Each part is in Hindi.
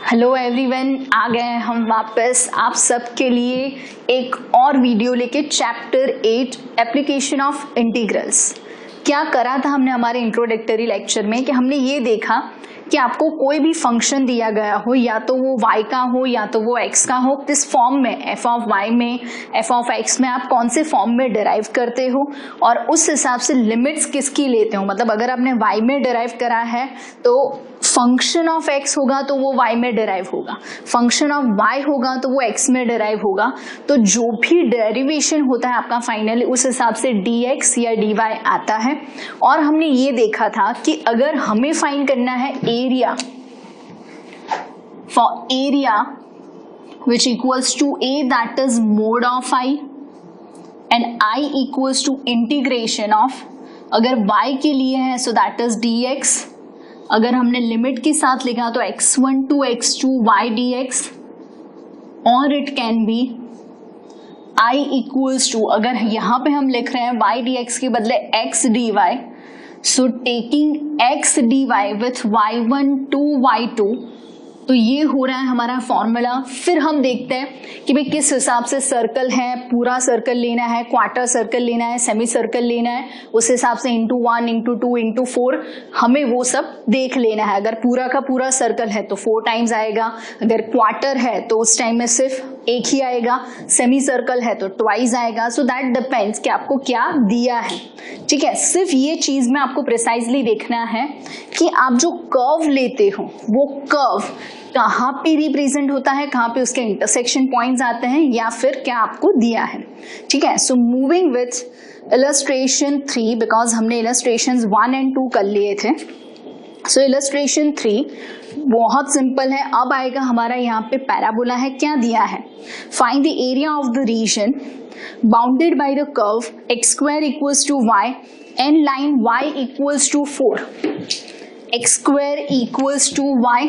हेलो एवरीवन, आ गए हैं हम वापस आप सबके लिए एक और वीडियो लेके। Chapter 8 application of integrals. क्या करा था हमने हमारे इंट्रोडक्टरी लेक्चर में कि हमने ये देखा कि आपको कोई भी फंक्शन दिया गया हो, या तो वो y का हो या तो वो x का हो, किस फॉर्म में f ऑफ y में f ऑफ x में आप कौन से फॉर्म में डिराइव करते हो और उस हिसाब से लिमिट्स किसकी लेते हो। मतलब अगर आपने y में डिराइव करा है तो फंक्शन ऑफ x होगा तो वो y में डिराइव होगा, फंक्शन ऑफ y होगा तो वो x में डिराइव होगा। तो जो भी डेरिवेशन होता है आपका फाइनली उस हिसाब से dx या dy आता है। और हमने ये देखा था कि अगर हमें फाइंड करना है area, for area which equals to a that is mod of I and I equals to integration of, अगर y के लिए है so that is dx, अगर हमने लिमिट के साथ लिखा तो x1 to x2 y dx, और it can be I equals to, अगर यहाँ पे हम लिख रहे हैं y dx के बदले x dy, so taking x dy with y1 to y2, तो ये हो रहा है हमारा फॉर्मूला। फिर हम देखते हैं कि भाई किस हिसाब से सर्कल है, पूरा सर्कल लेना है, क्वार्टर सर्कल लेना है, सेमी सर्कल लेना है, उस हिसाब से इंटू 1 इंटू 2 इंटू 4 हमें वो सब देख लेना है। अगर पूरा का पूरा सर्कल है तो 4 टाइम्स आएगा, अगर क्वार्टर है तो उस टाइम में सिर्फ एक ही आएगा, सेमी सर्कल है तो ट्वाइस आएगा। सो दैट डिपेंड्स कि आपको क्या दिया है। ठीक है, सिर्फ ये चीज में आपको प्रिसाइजली देखना है कि आप जो कर्व लेते हो वो कर्व कहाँ पे रिप्रेजेंट होता है, कहाँ पे उसके इंटरसेक्शन पॉइंट्स आते हैं, या फिर क्या आपको दिया है। ठीक है, so moving with illustration 3, because हमने इलस्ट्रेशंस 1 एंड 2 कर लिए थे। सो इलस्ट्रेशन 3 बहुत सिंपल है। अब आएगा हमारा यहाँ पे पैराबोला है, क्या दिया है, find the area of the region bounded by the curve x square equals to y and line y equals to 4, x square equals to y।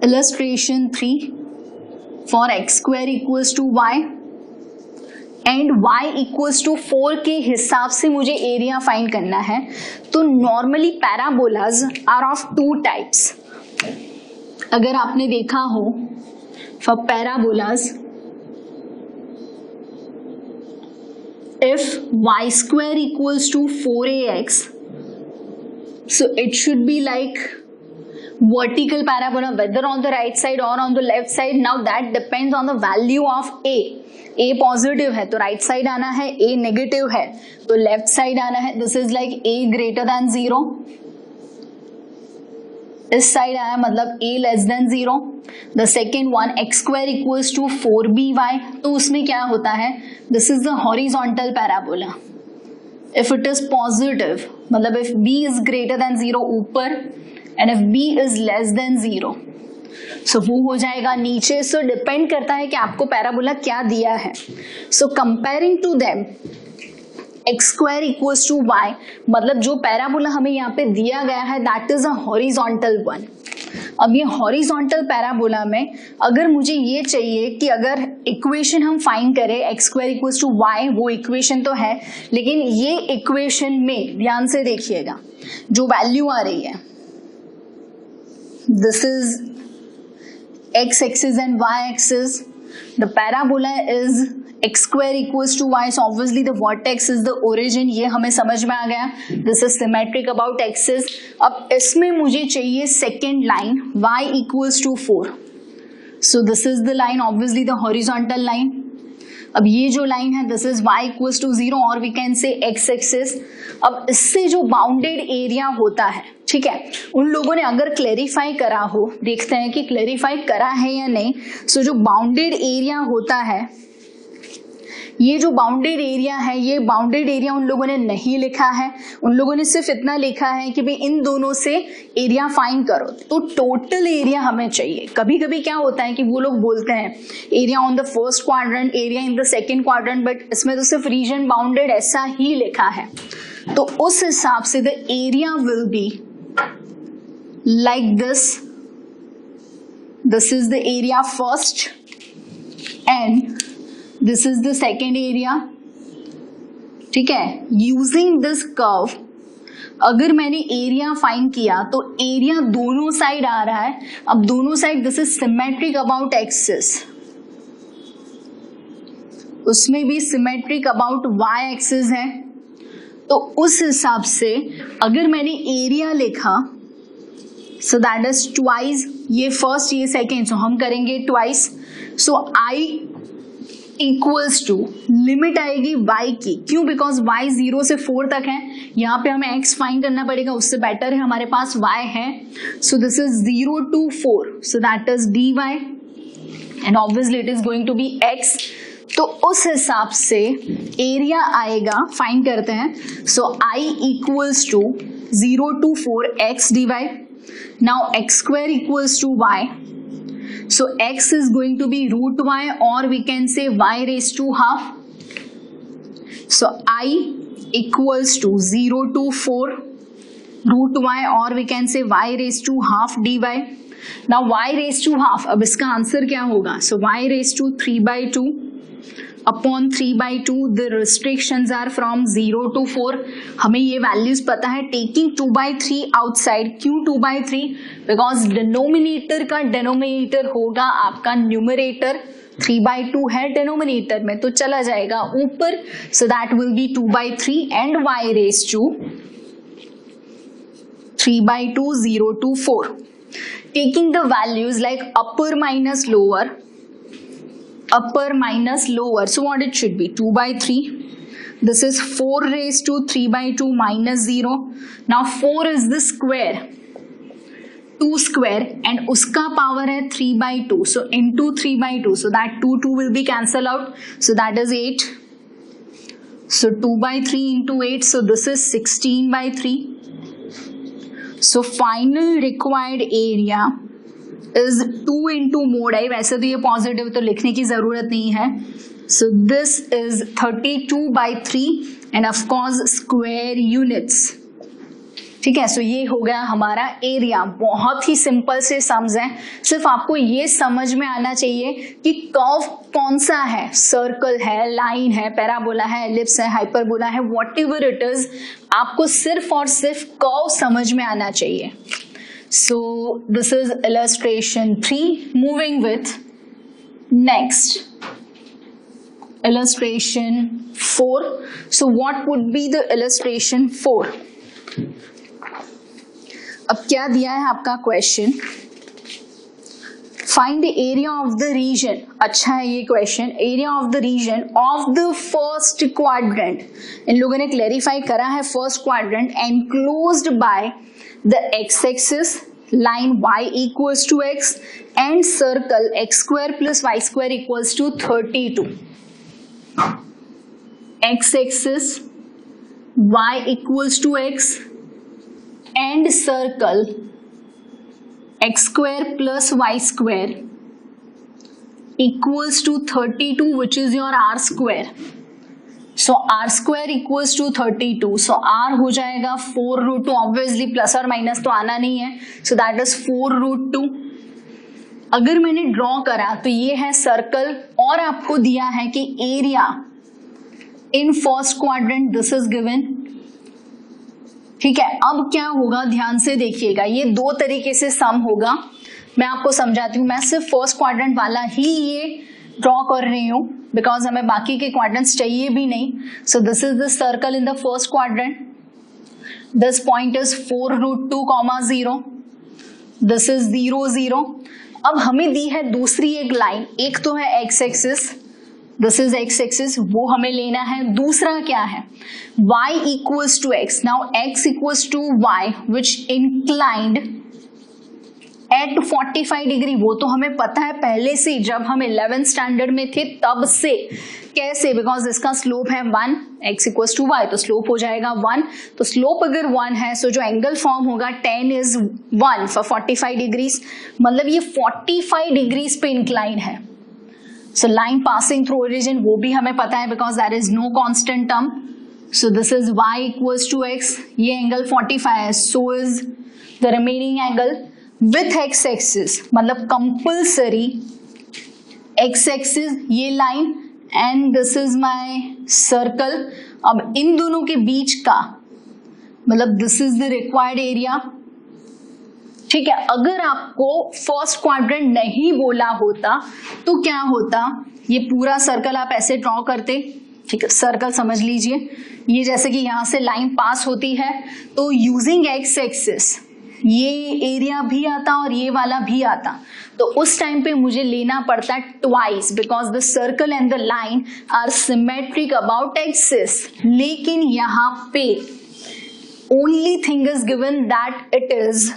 illustration 3 for x square equals to y and y equals to 4 के हिसाब से मुझे एरिया फाइंड करना है। तो normally parabolas are of 2 types. अगर आपने देखा हो for parabolas, if y square equals to 4ax, so it should be like vertical parabola, whether on the right side or on the left side. Now that depends on the value of a positive है तो राइट साइड आना है, a नेगेटिव है तो लेफ्ट साइड आना है। This is like a greater than 0, इस साइड आया मतलब a less than 0। The second one x square equals to 4by, तो उसमें क्या होता है, this is the horizontal parabola. If it is positive मतलब if b is greater than 0 ऊपर and if b is less than 0, so वो हो जाएगा नीचे। So डिपेंड करता है कि आपको पैराबोला क्या दिया है। So comparing to them, x square equals to y, मतलब जो पैराबोला हमें यहाँ पे दिया गया है that is a horizontal one। अब ये हॉरिजॉन्टल पैराबोला में अगर मुझे ये चाहिए कि अगर इक्वेशन हम फाइंड करें x square equals to y, वो इक्वेशन तो है लेकिन ये इक्वेशन में ध्यान से देखिएगा जो वैल्यू आ रही है, this is x axis and y axis. The parabola is x square equals to y, so obviously the vertex is the origin. ये हमें समझ में आ गया। This is symmetric about axis. अब इसमें मुझे चाहिए second line y equals to 4. So this is the line, obviously the horizontal line. अब ये जो लाइन है this is y equals to 0 और we can say x axis. अब इससे जो बाउंडेड एरिया होता है, ठीक है, उन लोगों ने अगर क्लेरिफाई करा हो, देखते हैं कि क्लेरिफाई करा है या नहीं। सो जो बाउंडेड एरिया होता है, ये जो बाउंडेड एरिया है, ये बाउंडेड एरिया उन लोगों ने नहीं लिखा है। उन लोगों ने सिर्फ इतना लिखा है कि भाई इन दोनों से एरिया फाइंड करो, तो टोटल एरिया हमें चाहिए। कभी कभी क्या होता है कि वो लोग बोलते हैं area on the first quadrant, area in the second quadrant, but इसमें तो सिर्फ रीजन बाउंडेड ऐसा ही लिखा है। तो उस हिसाब से the area will be like this, this is the area first and this is the second area। ठीक है, यूजिंग दिस कर्व अगर मैंने एरिया फाइंड किया तो एरिया दोनों साइड आ रहा है. अब दोनों side this is symmetric about axis, उसमें भी सिमेट्रिक अबाउट वाई एक्सिस है. तो उस हिसाब से अगर मैंने एरिया लिखा सो दैट इज ट्वाइस, ये फर्स्ट ये सेकेंड, सो हम करेंगे twice. So I equals to limit आएगी y की, क्यों? बिकॉज y 0 से 4 तक है. यहाँ पे हमें x फाइंड करना पड़ेगा, उससे बेटर है हमारे पास y है. So this is 0 to 4, so that is dy and obviously it is going to be x. तो उस हिसाब से एरिया आएगा, फाइंड करते हैं. So I equals to 0 to 4 x dy. Now x square equals to y. So x is going to be root y, or we can say y raised to half. So I equals to 0 to 4 root y, or we can say y raised to half dy. Now y raised to half, अब इसका आंसर क्या होगा? So y raised to 3/2 upon 3/2. The restrictions are from 0 to 4. हमें ये वैल्यूज पता है. टेकिंग 2/3 आउटसाइड, क्यों 2/3? बिकॉज डिनोमिनेटर का डिनोमिनेटर होगा आपका न्यूमरेटर, 3/2 है डिनोमिनेटर में तो चला जाएगा ऊपर. सो that will B 2/3 and y raised to 3/2 0 to 4. Taking the values like upper minus lower, so what it should be? 2/3. This is 4 raised to 3/2 minus 0. Now 4 is the square, 2 square, and उसका power है 3/2, so into 3/2, so that 2 will be cancel out, so that is 8. So 2/3 into 8, so this is 16/3. So final required area is 2 into mod I. वैसे तो ये पॉजिटिव तो लिखने की जरूरत नहीं है. So this is 32/3 end of course square units. ठीक है, सो ये हो गया हमारा एरिया. बहुत ही सिंपल से सम्स हैं. सिर्फ आपको ये समझ में आना चाहिए कि कर्व कौन सा है, सर्कल है, लाइन है, पैराबोला है, एलिप्स है, हाइपरबोला है, व्हाटएवर इट इज, आपको सिर्फ और सिर्फ कर्व समझ में आना चाहिए. So this is illustration 3. Moving with next illustration 4. So what would be the illustration 4? अब क्या दिया है आपका question? Find the area of the region. अच्छा है ये question. Area of the region of the first quadrant. इन लोगों ने क्लैरिफाई करा है first quadrant enclosed by the x-axis, line y equals to x, and circle x square plus y square equals to 32. X-axis, y equals to x, and circle x square plus y square equals to 32, which is your r square. So r square equals to 32. So r हो जाएगा 4√2. ऑब्वियसली प्लस और माइनस तो आना नहीं है. So that is 4√2. अगर मैंने ड्रॉ करा तो ये है सर्कल, और आपको दिया है कि area in first quadrant this is given. ठीक है, अब क्या होगा ध्यान से देखिएगा. ये दो तरीके से सम होगा. मैं आपको समझाती हूँ. मैं सिर्फ फर्स्ट क्वाड्रेंट वाला ही ये ड्रॉ कर रही हूँ बिकॉज हमें बाकी के क्वाड्रेंट्स चाहिए भी नहीं. सो this is the circle in the first quadrant. This point is 4√2, 0. This is 0, 0. अब हमें दी है दूसरी एक लाइन. एक तो है x axis, this is x axis, वो हमें लेना है. दूसरा क्या है? y equals to x. Now x equals to y which inclined at 45 degree. वो तो हमें पता है पहले से, जब हम 11th स्टैंडर्ड में थे तब से. कैसे? बिकॉज इसका स्लोप है 1, x इक्वल्स टू y, तो स्लोप हो जाएगा 1. तो स्लोप अगर 1 है, सो जो एंगल फॉर्म होगा tan इज 1 फॉर 45 डिग्रीज. मतलब ये 45 डिग्रीज पे इंक्लाइन है. So line passing through origin वो भी हमें पता है because that is no constant term. So this is y equals to x. ये एंगल 45 है, so is the remaining angle with x axis. मतलब कंपल्सरी एक्स एक्सिस ये line and this is my circle. अब इन दोनों के बीच का मतलब this is the required area. ठीक है, अगर आपको फर्स्ट क्वाड्रेंट नहीं बोला होता तो क्या होता, ये पूरा सर्कल आप ऐसे ड्रॉ करते। ठीक है, सर्कल समझ लीजिए, ये जैसे कि यहां से लाइन पास होती है तो यूजिंग एक्स एक्सिस ये एरिया भी आता और ये वाला भी आता, तो उस टाइम पे मुझे लेना पड़ता twice because the circle and the line are symmetric about axis. लेकिन यहाँ पे only thing is given that it is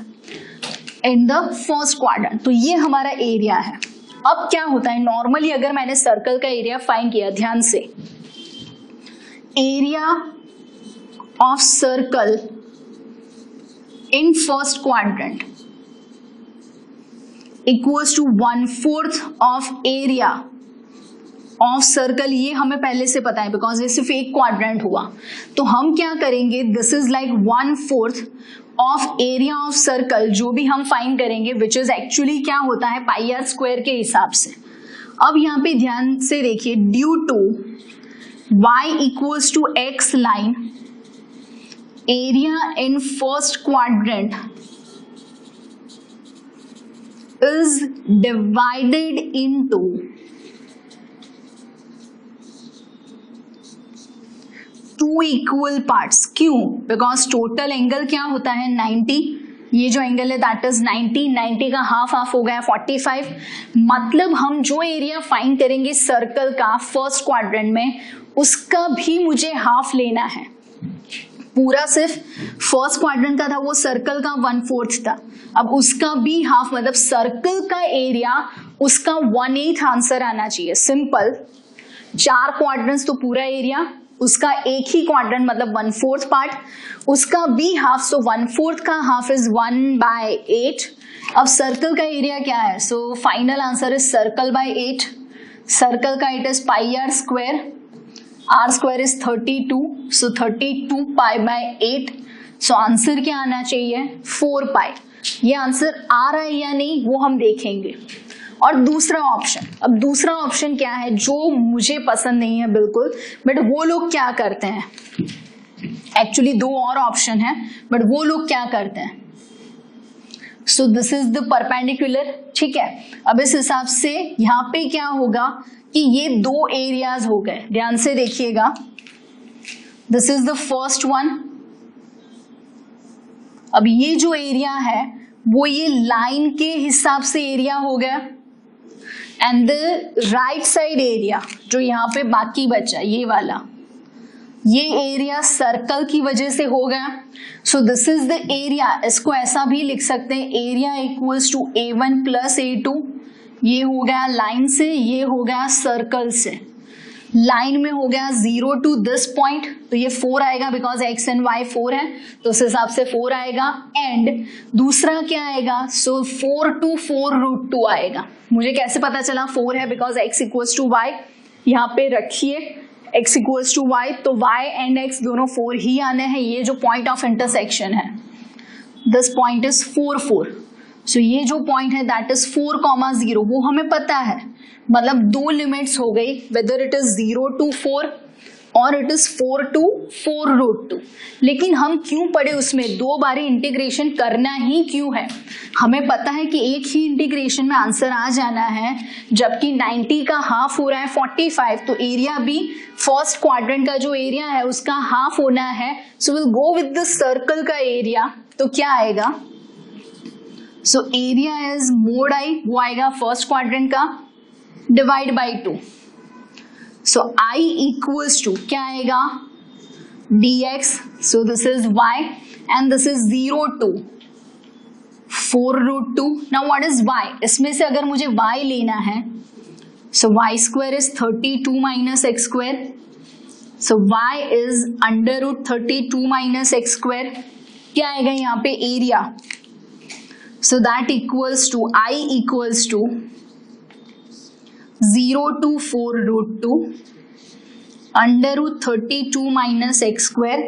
in the first quadrant, तो ये हमारा एरिया है। अब क्या होता है, नॉर्मली अगर मैंने सर्कल का एरिया फाइंड किया, ध्यान से, area of circle in first quadrant equals to 1/4 of area of circle. ये हमें पहले से पता है बिकॉज ये सिर्फ एक क्वाड्रेंट हुआ, तो हम क्या करेंगे, this is like 1/4 of area of circle, जो भी हम फाइंड करेंगे विच इज एक्चुअली क्या होता है पाई आर स्क्वायर के हिसाब से। अब यहाँ पे ध्यान से देखिए, due to y equals to x line, area in first quadrant is divided into 2 equal parts। क्यों? बिकॉज टोटल एंगल क्या होता है 90, ये जो एंगल है दैट इज 90 का हाफ हाफ हो गया 45। मतलब हम जो एरिया फाइंड करेंगे सर्कल का फर्स्ट क्वाड्रेंट में, उसका भी मुझे हाफ लेना है। पूरा सिर्फ फर्स्ट क्वाड्रेंट का था, वो सर्कल का 1/4 था, अब उसका भी हाफ, मतलब सर्कल का एरिया उसका 1/8 आंसर आना चाहिए। सिंपल, 4 क्वाड्रेंट्स तो पूरा एरिया, उसका एक ही क्वाड्रेंट मतलब 1/4 पार्ट, उसका भी हाफ, सो 1/4 का हाफ इज 1/8। अब सर्कल का एरिया क्या है, so final answer is circle by 8। Circle का it is pi r square, r square is 32, so 32 pi by 8। So answer क्या आना चाहिए 4 पाई। ये आंसर आ रहा है या नहीं वो हम देखेंगे। और दूसरा ऑप्शन, अब दूसरा ऑप्शन क्या है जो मुझे पसंद नहीं है बिल्कुल, बट वो लोग क्या करते हैं, एक्चुअली 2 और ऑप्शन है बट वो लोग क्या करते हैं, सो दिस इज द परपेंडिकुलर। ठीक है, अब इस हिसाब से यहाँ पे क्या होगा कि ये 2 एरियाज हो गए, ध्यान से देखिएगा, this is the first one. अब ये जो एरिया है वो ये लाइन के हिसाब से एरिया हो गया, and the right side area जो यहाँ पे बाकी बचा ये वाला, ये एरिया सर्कल की वजह से हो गया। सो दिस इज द एरिया, इसको ऐसा भी लिख सकते हैं, area equals to A1 plus A2। ये हो गया लाइन से, ये हो गया सर्कल से। लाइन में हो गया 0 टू दिस पॉइंट, तो ये 4 आएगा बिकॉज x एंड y 4 है, तो उस हिसाब से 4 आएगा। एंड दूसरा क्या आएगा, सो 4 टू 4√2 आएगा। मुझे कैसे पता चला 4 है, because x equals to y, यहाँ पे रखिए x इक्वल्स टू y, तो y एंड x दोनों 4 ही आने हैं। ये जो पॉइंट ऑफ इंटरसेक्शन है, दिस पॉइंट इज 4 4, सो ये जो पॉइंट है दैट इज 4,0, वो हमें पता है, मतलब 2 लिमिट्स हो गई, वेदर इट इज 0 टू 4 और इट इज 4 टू 4√2। लेकिन हम क्यों पढ़े उसमें, 2 बारी इंटीग्रेशन करना ही क्यों है, हमें पता है कि एक ही इंटीग्रेशन में आंसर आ जाना है, जबकि 90 का हाफ हो रहा है 45, तो एरिया भी फर्स्ट क्वाड्रेंट का जो एरिया है उसका हाफ होना है। So will go with the circle का एरिया, तो क्या आएगा, so area is mod I, वो आएगा फर्स्ट क्वाड्रेंट का, divide by 2। So I equals to क्या आएगा dx, so this is y and this is 0 to 4√2। Now what is y, इसमें से अगर मुझे y लेना है, so y square is 32 minus x square, so y is √32 minus x square. क्या आएगा यहाँ पे area, so that equals to I equals to 0 to 4√2 √32 minus x square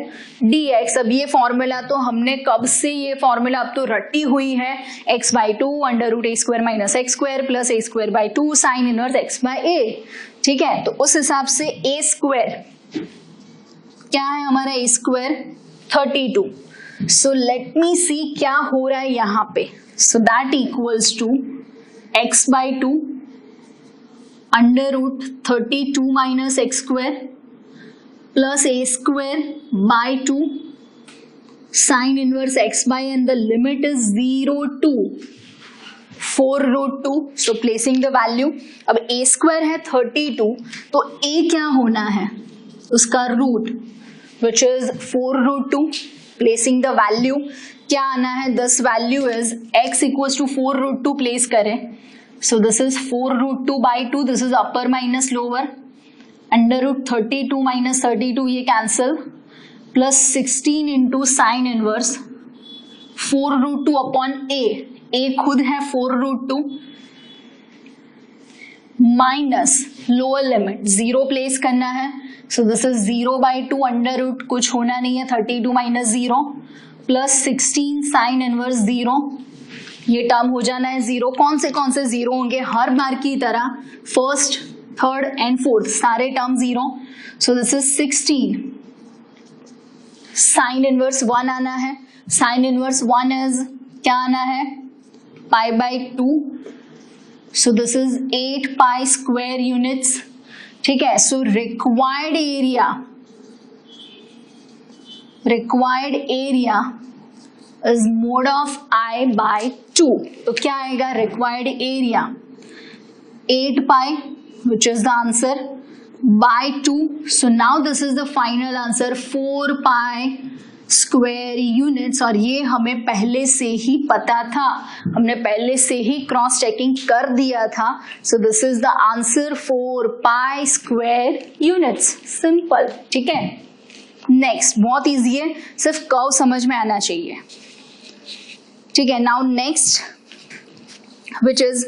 dx। अब ये फॉर्मूला तो हमने कब से, ये फॉर्मूला अब तो रटी हुई है, x/2 √a² minus x square plus a²/2 sine inverse x/a। ठीक है, तो उस हिसाब से a² क्या है हमारा, a² 32, सो लेट मी सी क्या हो रहा है यहाँ पे. So that equals to x by 2 under root 32 minus x square plus a square by 2 sin inverse x by, and the limit is 0 to 4 root 2. So placing the value, अब a square है 32, तो a क्या होना है उसका root which is 4 root 2. Placing the value, क्या आना है, this value is x equals to 4 root 2 place करें. So this is 4 root 2 by 2, this is upper minus lower, under root 32 minus 32 ये cancel, plus 16 into sin inverse 4 root 2 upon a खुद है 4 root 2 minus lower limit 0 place करना है. So this is 0 by 2 under root, कुछ होना नहीं है, 32 minus 0 plus 16 sin inverse 0, ये टर्म हो जाना है 0. कौन से 0 होंगे, हर बार की तरह फर्स्ट, थर्ड एंड फोर्थ सारे term 0. So this is 16. Sign inverse 1 आना है. साइन इनवर्स 1 इज क्या आना है, pi by 2. So this is 8 pi square units. ठीक है. सो required area is mod of I by 2. तो क्या आएगा, required area 8 pi which is the answer by 2. So now this is the final answer 4 pi square units. और ये हमें पहले से ही पता था, हमने पहले से ही क्रॉस चेकिंग कर दिया था. So this is the answer 4 pi square units. Simple. ठीक है. नेक्स्ट बहुत इजी है, सिर्फ कर्व समझ में आना चाहिए. ठीक है. Now next which is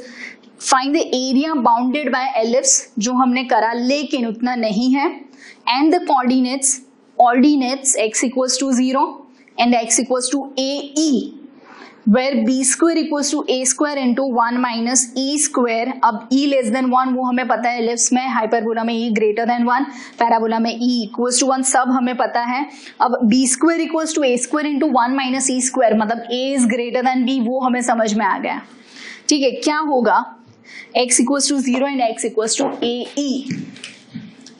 find the area bounded by ellipse, जो हमने करा लेकिन उतना नहीं है. And the ordinates x equals to 0 and x equals to ae, where b square equals to a square into 1 minus e square. अब e लेस देन 1 वो हमें पता है एलिप्स में, हाइपरबोला में e ग्रेटर देन 1, पैराबोला में e इक्वल्स टू 1, सब हमें पता है. अब b square equals to a square into 1 minus e square, मतलब a is greater than b, वो हमें समझ में आ गया. ठीक है. क्या होगा, x equals to 0 and x equals to ae.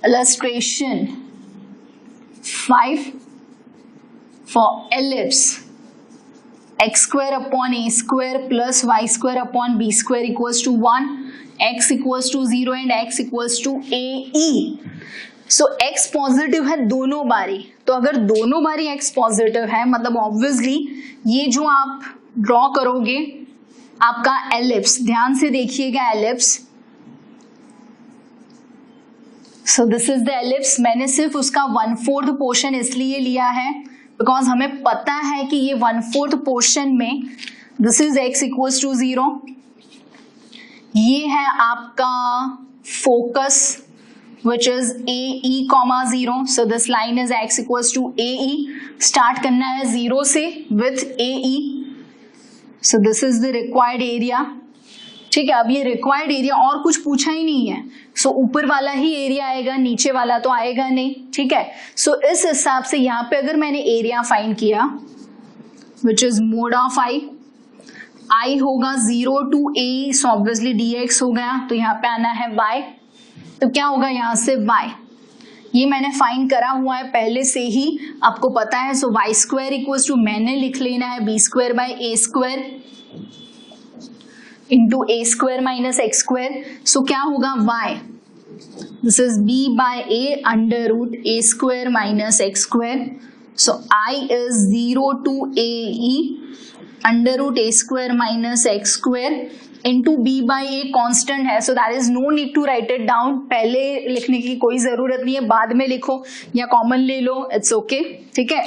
Illustration 5 for ellipse x square upon a square plus y square upon b square equals to 1, x equals to 0 and x equals to ae. So x positive है दोनों बारी, तो अगर दोनों बारी x पॉजिटिव है मतलब ऑब्वियसली ये जो आप ड्रॉ करोगे आपका एलिप्स, ध्यान से देखिएगा ellipse. So this is the ellipse. मैंने सिर्फ उसका 1/4 पोर्शन इसलिए लिया है बिकॉज हमें पता है कि ये 1/4 पोर्शन में this is x equals to 0, ये है आपका focus which is ae, 0. So this line is x equals to ae. Start करना है 0 से with ae. So this is the required area. ठीक है. अब ये रिक्वायर्ड एरिया और कुछ पूछा ही नहीं है, सो ऊपर वाला ही एरिया आएगा, नीचे वाला तो आएगा नहीं. ठीक है. सो इस हिसाब से यहाँ पे अगर मैंने एरिया फाइंड किया विच इज मोड ऑफ आई होगा 0 to a, so obviously dx हो गया, तो यहाँ पे आना है y. तो क्या होगा यहाँ से y, ये मैंने फाइंड करा हुआ है पहले से ही, आपको पता है. So y square equals to मैंने लिख लेना है b square by a square into a square minus x square. So क्या होगा y, this is b by a under root a square minus x square. So I is 0 to ae under root a square minus x square into b by a constant है. So that is no need to write it down, पहले लिखने की कोई जरूरत नहीं है, बाद में लिखो या कॉमन ले लो, इट्स ओके. ठीक है.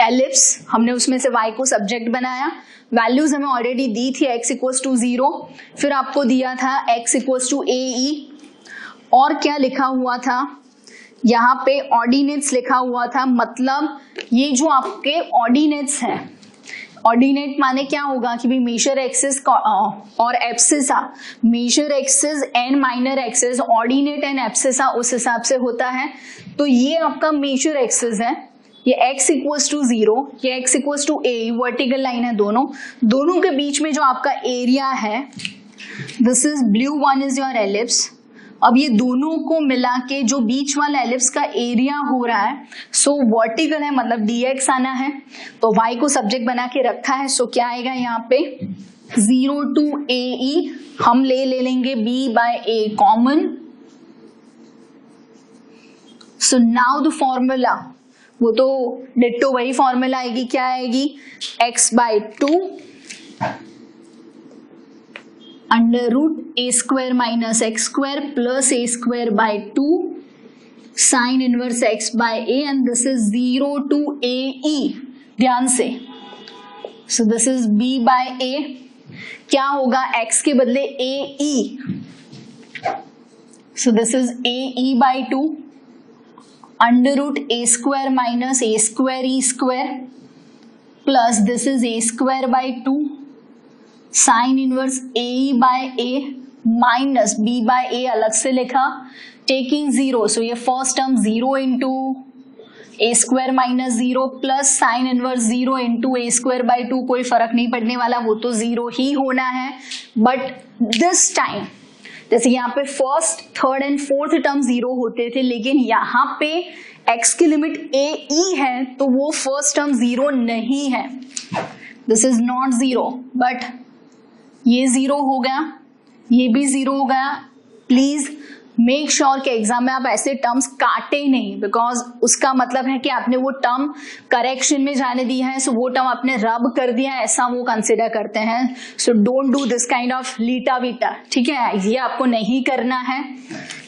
एलिप्स हमने उसमें से y को सब्जेक्ट बनाया, वैल्यूज हमें ऑलरेडी दी थी x इक्वल्स टू 0, फिर आपको दिया था x इक्वल्स टू ae, और क्या लिखा हुआ था यहाँ पे ऑर्डिनेट्स लिखा हुआ था. मतलब ये जो आपके ऑर्डिनेट्स हैं, ऑर्डिनेट माने क्या होगा कि भाई मेजर एक्सिस और abscissa, major axis and minor axis, ordinate and abscissa उस हिसाब से होता है. तो ये आपका मेजर एक्सिस है, ये x इक्वल्स टू 0, ये x equals to a, vertical line है दोनों के बीच में जो आपका एरिया है, this is blue one is your ellipse. अब ये दोनों को मिला के जो बीच वाला एलिप्स का एरिया हो रहा है, सो वर्टिकल है मतलब dx आना है, तो y को सब्जेक्ट बना के रखा है, सो क्या आएगा यहाँ पे 0 to AE, हम ले लेंगे b by a common. So now the formula, वो तो डिट्टो वही फॉर्मूला आएगी, क्या आएगी x by 2 under root a square minus x square plus a square by 2 sine inverse x by a and this is 0 to AE, ध्यान से। So this is b by a, क्या होगा x के बदले AE, so this is AE by 2 under root a square minus a square e square plus this is a square by 2 sine inverse AE by a minus b by a अलग से लिखा, टेकिंग 0, सो ये first term 0 into a square minus 0 plus sign inverse 0 into a square by 2, कोई फर्क नहीं पड़ने वाला, वो तो 0 ही होना है। बट दिस टाइम जैसे यहाँ पे first third and fourth term 0 होते थे, लेकिन यहाँ पे x की लिमिट AE है तो वो फर्स्ट टर्म 0 नहीं है, दिस इज नॉट 0, बट ये 0 हो गया, ये भी 0 हो गया। प्लीज मेक श्योर कि एग्जाम में आप ऐसे टर्म्स काटे नहीं, बिकॉज उसका मतलब है कि आपने वो टर्म करेक्शन में जाने दिया है, सो वो टर्म आपने रब कर दिया है, ऐसा वो कंसिडर करते हैं। So don't do this kind of लीटा Vita, ठीक है, ये आपको नहीं करना है।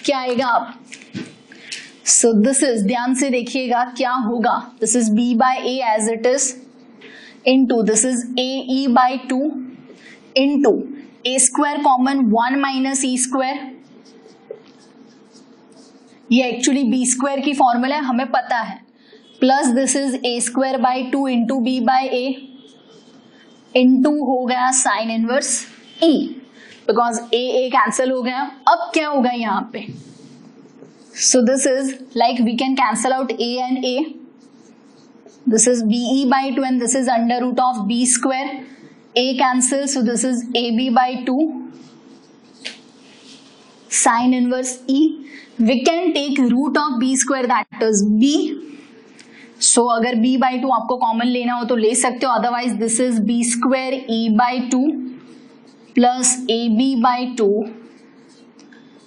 क्या आएगा अब, सो दिस इज, ध्यान से देखिएगा क्या होगा, this is b by a as it is into this is AE by 2 into a square common 1 minus e square, ये एक्चुअली b स्क्वायर की फॉर्मूला है, हमें पता है, plus this is a square by 2 into b by a into हो गया sine inverse e, because a cancel हो गया। अब क्या होगा यहाँ पे, so this is like we can cancel out a and a, this is be by 2 and this is under root of b square, a cancel, so this is ab by 2 sin inverse e, we can take root of b square that is b, so अगर b by 2 आपको कॉमन लेना हो तो ले सकते हो, otherwise this is b square e by 2 plus ab by 2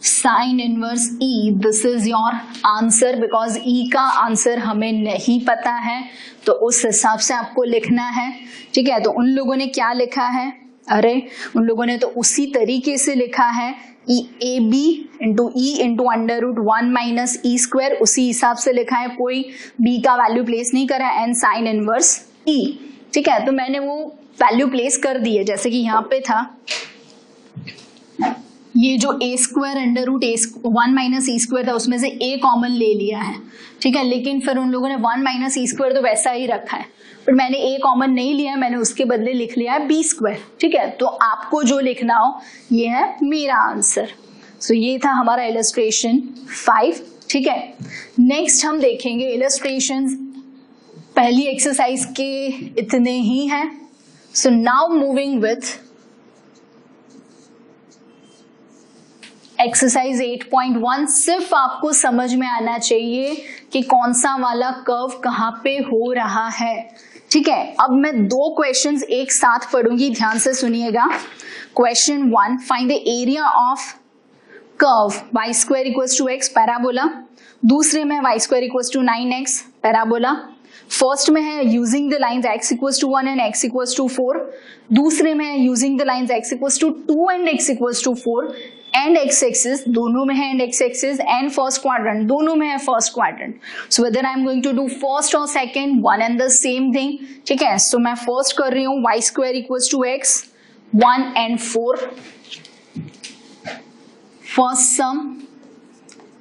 sine inverse e, this is your answer, because e का आंसर हमें नहीं पता है तो उस हिसाब से आपको लिखना है, ठीक है। तो उन लोगों ने क्या लिखा है, अरे उन लोगों ने तो उसी तरीके से लिखा है, ab into e into under root 1 minus e square, उसी हिसाब से लिखा है, कोई b का वैल्यू प्लेस नहीं करा, एंड साइन इनवर्स e, ठीक है। तो मैंने वो वैल्यू प्लेस कर दी है, जैसे कि यहाँ पे था ये जो a square under root 1 minus e square था, उसमें से a कॉमन ले लिया है, ठीक है, लेकिन फिर उन लोगों ने 1 माइनस ई स्क्वायर तो वैसा ही रखा है, पर मैंने a कॉमन नहीं लिया है, मैंने उसके बदले लिख लिया है b स्क्वायर, ठीक है। तो आपको जो लिखना हो ये है मेरा आंसर। सो ये था हमारा इलस्ट्रेशन 5, ठीक है। नेक्स्ट हम देखेंगे इलस्ट्रेशंस, पहली एक्सरसाइज के इतने ही हैं। So now moving with exercise 8.1, सिर्फ आपको समझ में आना चाहिए कि कौन सा वाला कर्व कहाँ पे हो रहा है, ठीक है। अब मैं 2 क्वेश्चंस एक साथ पढ़ूंगी, ध्यान से सुनिएगा। Question 1, find the area of curve y square equals to x parabola, दूसरे में y square equals to 9x parabola. First में है using the lines x equals to 1 and x equals to 4, दूसरे में है using the lines x equals to 2 and x equals to 4 and x axis, दोनों में है and x axis, and first quadrant, दोनों में है first quadrant. So whether I am going to do first और second, one and the same thing, ठीक है। सो मैं फर्स्ट कर रही हूँ y square equals to x 1 and 4, first sum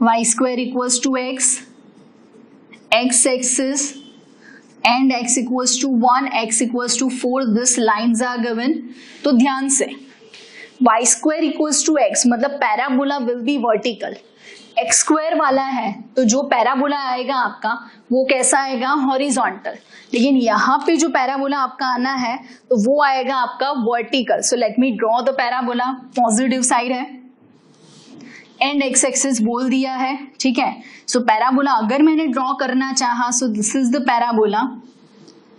y square equals to x, x axis and x equals to 1, x equals to 4, this lines are given। तो ध्यान से y square equals to x मतलब parabola will be vertical x square वाला है तो जो पैराबोला आएगा आपका वो कैसा आएगा, हॉरिजॉन्टल। लेकिन यहाँ पे जो पैराबोला आपका आना है तो वो आएगा आपका vertical. So let me draw the parabola, positive side है एंड एक्स एक्सिस बोल दिया है, ठीक है। सो पैराबोला अगर मैंने ड्रॉ करना चाहा, सो दिस इज द पैराबोला,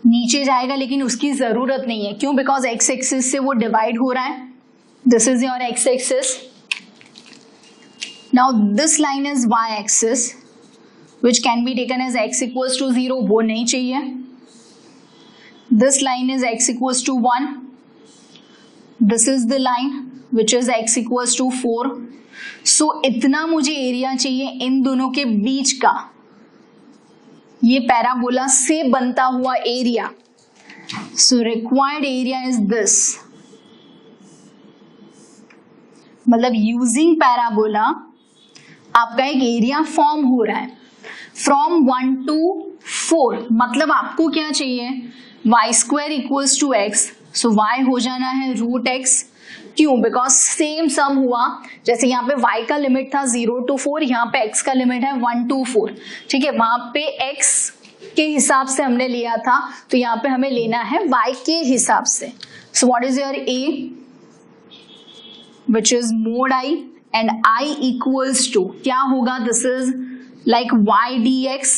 नीचे जाएगा लेकिन उसकी जरूरत नहीं है, क्यों, बिकॉज एक्स एक्सिस से वो डिवाइड हो रहा है। This is your x axis. Now this line is y axis which can be taken as x equals to 0, वो नहीं चाहिए। This line is x equals to 1. This is the line which is x equals to 4. So इतना मुझे एरिया चाहिए इन दोनों के बीच का, ये पैराबोला से बनता हुआ area. So required area is this. मतलब यूजिंग पैराबोला आपका एक एरिया फॉर्म हो रहा है फ्रॉम 1 to 4। मतलब आपको क्या चाहिए, y square equals to x, so y हो जाना है रूट एक्स। क्यों, बिकॉज सेम सम हुआ, जैसे यहाँ पे y का लिमिट था 0 to 4, यहाँ पे x का लिमिट है 1 to 4, ठीक है। वहां पे x के हिसाब से हमने लिया था तो यहाँ पे हमें लेना है y के हिसाब से। So what is your a, which is mod i, and i equals to क्या होगा, this is like y dx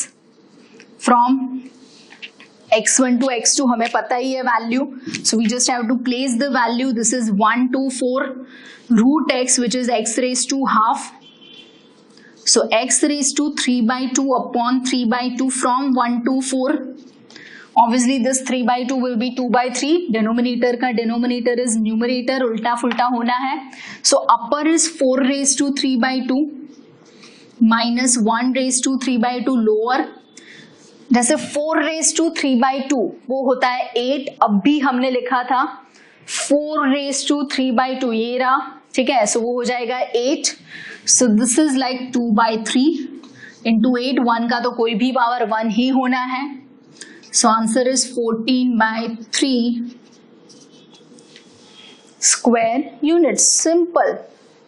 from x1 to x2, हमें पता ही है value, so we just have to place the value. This is 1 to 4 root x which is x raised to half, so x raised to 3 by 2 upon 3 by 2 from 1 to 4. Obviously this 3 by 2 will be 2 by 3, denominator का denominator is numerator, उल्टा फुल्टा होना है। so upper is 4 raised to 3 by 2 minus 1 raise to 3 by 2 lower. जैसे 4 रेज टू 3 by 2 वो होता है 8, अब भी हमने लिखा था 4 रेज टू 3 by 2, ये रहा, ठीक है। सो वो हो जाएगा 8। सो this is like 2 by 3 into 8, 1 का तो कोई भी पावर 1 ही होना है। So answer is 14 by 3 square unit, simple,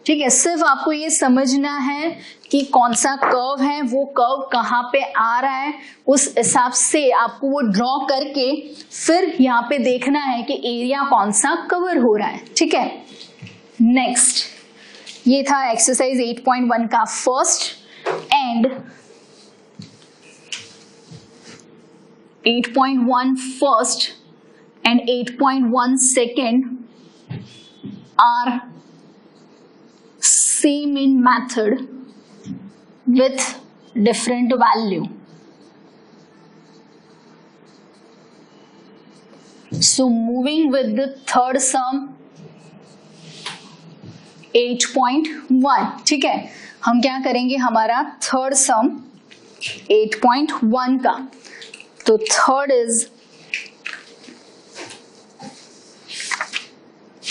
ठीक है। सिर्फ आपको ये समझना है कि कौन सा कर्व है, वो कर्व कहाँ पे आ रहा है, उस हिसाब से आपको वो ड्रॉ करके फिर यहाँ पे देखना है कि एरिया कौन सा कवर हो रहा है, ठीक है। नेक्स्ट, ये था एक्सरसाइज 8.1 का first, and 8.1 first and 8.1 second are same in method with different value. So moving with the third sum 8.1, ठीक है। हम क्या करेंगे, हमारा थर्ड सम 8.1 का, तो थर्ड इज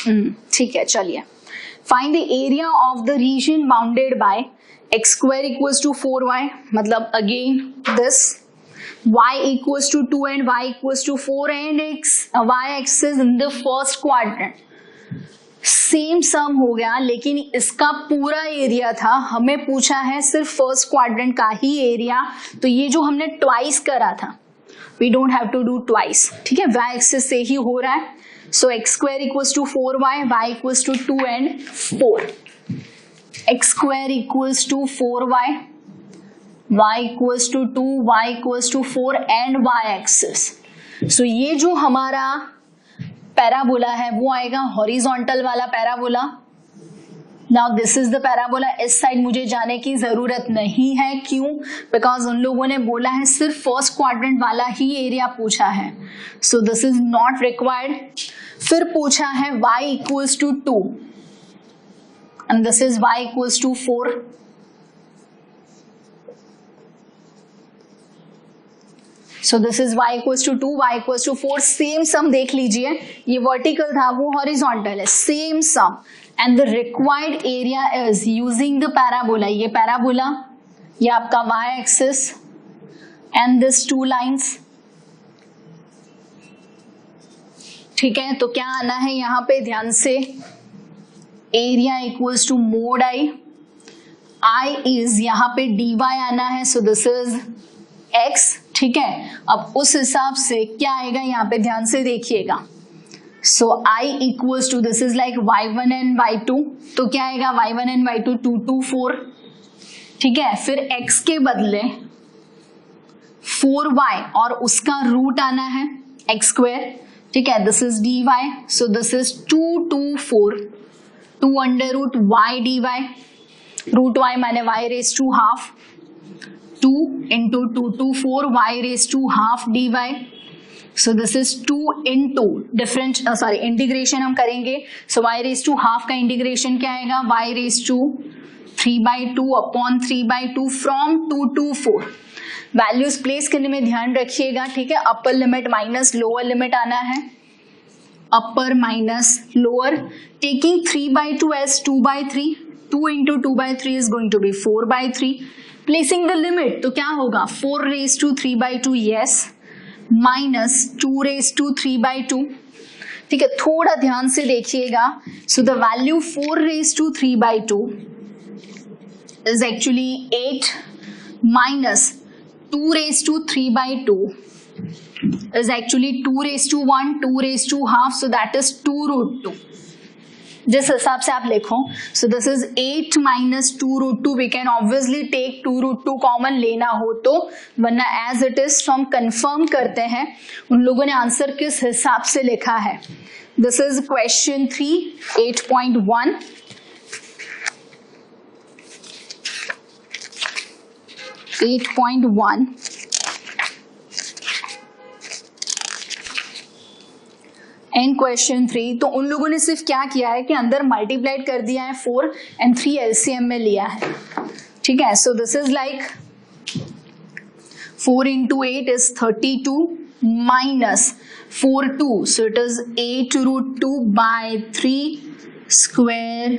ठीक है, चलिए। Find the area of the region bounded by x square equals to 4y, मतलब again this y equals to 2 and y equals to 4 and y axis in the first quadrant. Same sum हो गया, लेकिन इसका पूरा एरिया था, हमें पूछा है सिर्फ फर्स्ट क्वाड्रेंट का ही एरिया, तो ये जो हमने ट्वाइस करा था, we don't have to do twice, ठीक है। y एक्सिस से ही हो रहा है। So x square equals to 4y, y equals to 2 and 4. X square equals to 4y, y equals to 2, y equals to 4 and y axis. So ये जो हमारा पैराबोला है वो आएगा हॉरिजॉन्टल वाला parabola. Now this is the parabola, इस साइड मुझे जाने की जरूरत नहीं है, क्यों, बिकॉज उन लोगों ने बोला है सिर्फ फर्स्ट क्वाड्रेंट वाला ही एरिया पूछा है, so this is not required. फिर पूछा है y equals to 2 and this is y equals to 4. So this is y equals to 2, y equals to 4. Same sum देख लीजिए, ये वर्टिकल था, वो हॉरिजॉन्टल है, same sum, and the required area is using the parabola, ये पैराबोला, ये आपका y axis and this 2 lines, ठीक है। तो क्या आना है यहाँ पे, ध्यान से, area equals to mod I, I is यहाँ पे dy आना है, सो दिस इज x, ठीक है। अब उस हिसाब से क्या आएगा यहाँ पे ध्यान से देखिएगा, so I equals to this is like y1 and y2, तो क्या आएगा y1 एंड y2 2 2 4, ठीक है। फिर x के बदले 4y और उसका रूट आना है x स्क्वायर, ठीक है, this is dy, so this is 2 2 4 2 under root y dy, root y माने y raise to half, 2 into 2 2 4 y raise to half dy, so this is 2 into different sorry integration हम करेंगे, सो y रेज टू हाफ का इंटीग्रेशन क्या आएगा y raise to 3/2 upon 3/2 from 2 to 4। Values place करने में ध्यान रखिएगा, ठीक है। Upper limit minus lower limit आना है, upper minus lower, taking 3/2 as 2/3, 2 into 2/3 is going to be 4/3, placing the limit तो क्या होगा 4 raised to 3/2 yes, minus 2 raised to 3/2, ठीक है। थोड़ा ध्यान से देखिएगा, so the value 4 raised to 3/2 is actually 8 minus 2 raised to 3/2 is actually 2 raised to 1, 2 raised to half, so that is 2√2। जिस हिसाब से आप लिखो, so this is 8 minus 2√2, we can obviously take 2√2 common लेना हो तो, वरना as it is हम कंफर्म करते हैं उन लोगों ने आंसर किस हिसाब से लिखा है। This is question 3 8.1। And question 3, तो उन लोगों ने सिर्फ क्या किया है कि अंदर मल्टीप्लाइड कर दिया है 4 and 3 LCM में लिया है, ठीक है। So this is like 4 into 8 is 32 minus 4 2, so it is 8√2/3 square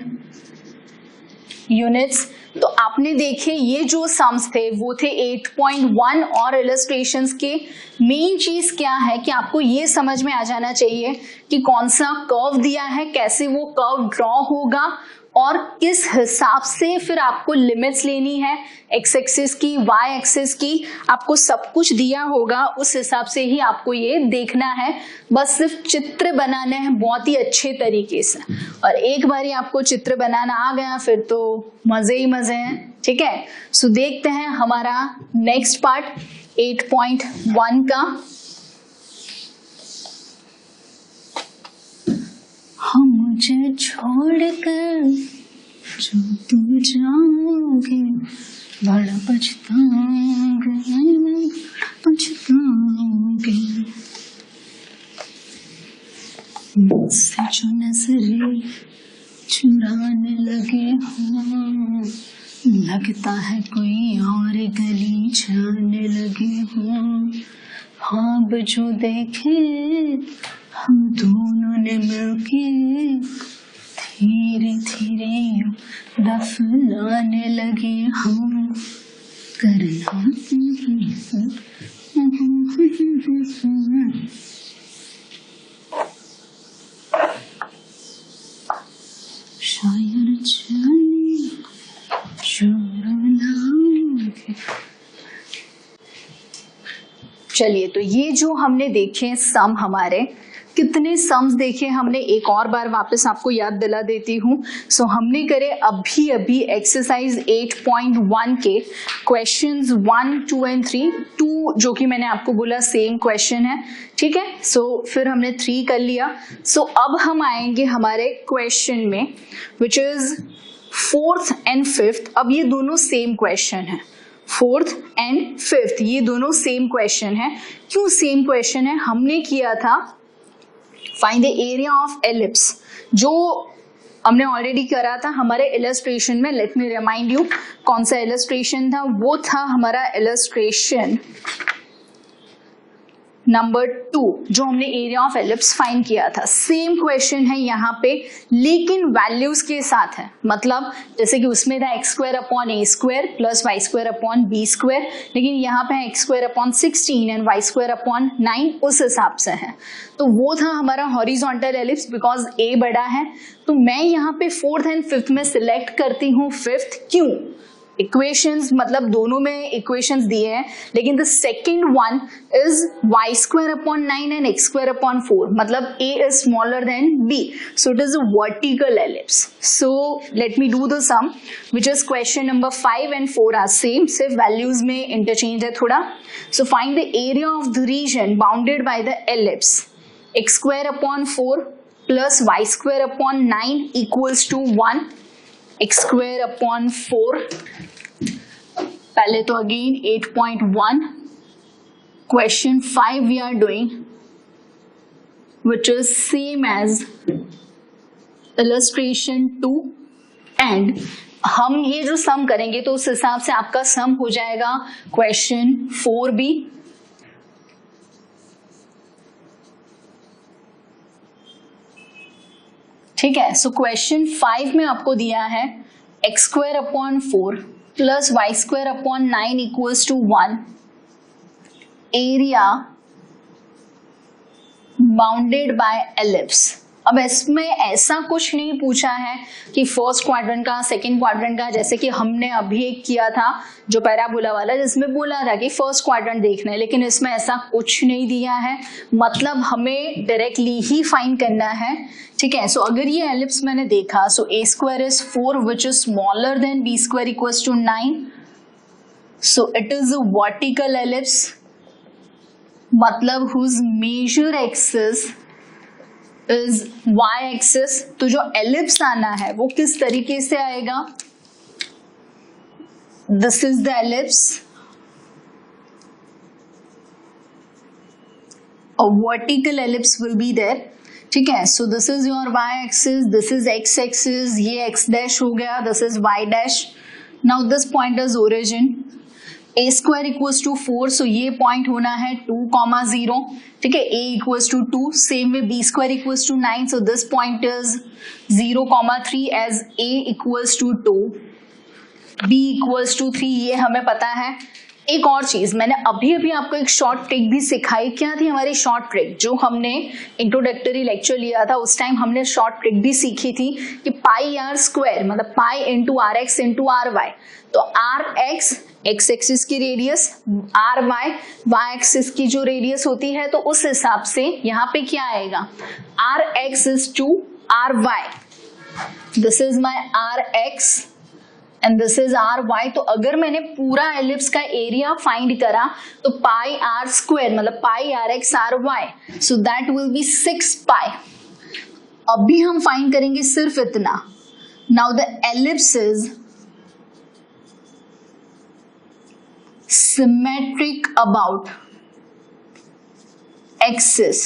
units। तो आपने देखे ये जो सम्स थे वो थे 8.1 और इलस्ट्रेशंस के। मेन चीज क्या है कि आपको ये समझ में आ जाना चाहिए कि कौन सा कर्व दिया है, कैसे वो कर्व ड्रॉ होगा और किस हिसाब से फिर आपको लिमिट्स लेनी है, एक्स एक्सिस की, वाई एक्सिस की, आपको सब कुछ दिया होगा, उस हिसाब से ही आपको ये देखना है। बस सिर्फ चित्र बनाने हैं बहुत ही अच्छे तरीके से, और एक बार ही आपको चित्र बनाना आ गया फिर तो मजे ही मजे हैं, ठीक है। सो देखते हैं हमारा नेक्स्ट पार्ट 8.1 का। हम मुझे छोड़कर जो तू जाओगे बड़ा पछताओगे पछताओगे, मुझसे जो नजरें चुराने लगे हो, लगता है कोई और गली जाने लगे हो, ख्वाब जो देखे हम दोनों ने मिलके धीरे धीरे दफनाने लगे हम, करना शायर जाने जो रुलाओगे। चलिए, तो ये जो हमने देखे सम, हमारे कितने सम्स देखे हमने, एक और बार वापस आपको याद दिला देती हूँ। सो हमने करे अभी अभी एक्सरसाइज 8.1 के क्वेश्चंस 1, 2 एंड 3। 2 जो कि मैंने आपको बोला सेम क्वेश्चन है, ठीक है। सो फिर हमने 3 कर लिया। सो अब हम आएंगे हमारे क्वेश्चन में which is 4th and 5th। अब ये दोनों सेम क्वेश्चन है, 4th and 5th ये दोनों सेम क्वेश्चन है। क्यों सेम क्वेश्चन है? हमने किया था find the area of ellipse, जो हमने ऑलरेडी करा था हमारे इलस्ट्रेशन में। लेट मी रिमाइंड यू कौन सा इलस्ट्रेशन था, वो था हमारा इलस्ट्रेशन नंबर 2, जो हमने एरिया ऑफ एलिप्स फाइंड किया था। सेम क्वेश्चन है यहाँ पे, लेकिन वैल्यूज के साथ है। मतलब जैसे कि उसमें था x² प्लस y² लेकिन यहाँ पे है x² एंड y² उस हिसाब से है। तो वो था हमारा हॉरिजॉन्टल एलिप्स, बिकॉज a बड़ा है। तो मैं यहाँ पे 4th एंड 5th में सिलेक्ट करती हूँ 5th। क्यों? इक्वेशंस मतलब दोनों में इक्वेशंस दिए हैं, लेकिन the second one is y square upon 9 and x square upon 4, मतलब a is smaller than b, so it is a vertical ellipse. So let me do the sum, which is question number 5 and 4 are same, सिर्फ values में interchange है थोड़ा. So find the area of the region bounded by the ellipse x square upon 4 plus y square upon 9 equals to 1, x square upon 4. पहले तो again 8.1 question 5 we are doing, which is same as illustration 2, and हम ये जो सम करेंगे तो उस हिसाब से आपका सम हो जाएगा question 4 भी. ठीक है, सो क्वेश्चन 5 में आपको दिया है x square upon 4 plus y square upon 9 equals to 1, area bounded by ellipse. अब इसमें ऐसा कुछ नहीं पूछा है कि फर्स्ट क्वाड्रेंट का, सेकंड क्वाड्रेंट का, जैसे कि हमने अभी एक किया था जो पैराबोला वाला, जिसमें बोला था कि फर्स्ट क्वाड्रेंट देखना है, लेकिन इसमें ऐसा कुछ नहीं दिया है, मतलब हमें डायरेक्टली ही फाइंड करना है. ठीक है, सो अगर ये एलिप्स मैंने देखा, so a square is 4 which is smaller than b square equals to 9, so it is a vertical ellipse, मतलब whose major axis is y axis. तो जो एलिप्स आना है वो किस तरीके से आएगा, this is the ellipse, a vertical ellipse will be there. ठीक है, so this is your y axis, this is x axis, ये x डैश हो गया, this is y dash. Now this point is origin, a square equals to 4, सो ये पॉइंट होना है 2,0. ठीक है, a equals to 2, same way b square equals to 9, so this point is 0,3 as a equals to 2, b equals to 3, ये हमें पता है. एक और चीज मैंने अभी आपको एक शॉर्ट ट्रिक भी सिखाई. क्या थी हमारी शॉर्ट ट्रिक? जो हमने इंट्रोडक्टरी लेक्चर लिया था उस टाइम हमने शॉर्ट ट्रिक भी सीखी थी कि पाई आर स्क्वायर मतलब pi into r x into r y. तो आर एक्स एक्स एक्सिस की radius, r y y axis की जो रेडियस होती है, तो उस हिसाब से यहाँ पे क्या आएगा, r x is to r y, this is my r x and this is r y. तो अगर मैंने पूरा एलिप्स का एरिया फाइंड करा तो पाई आर स्क्वायर मतलब pi r x r y, so that will be 6 pi. अभी हम फाइंड करेंगे सिर्फ इतना. Now the ellipse is symmetric about axis,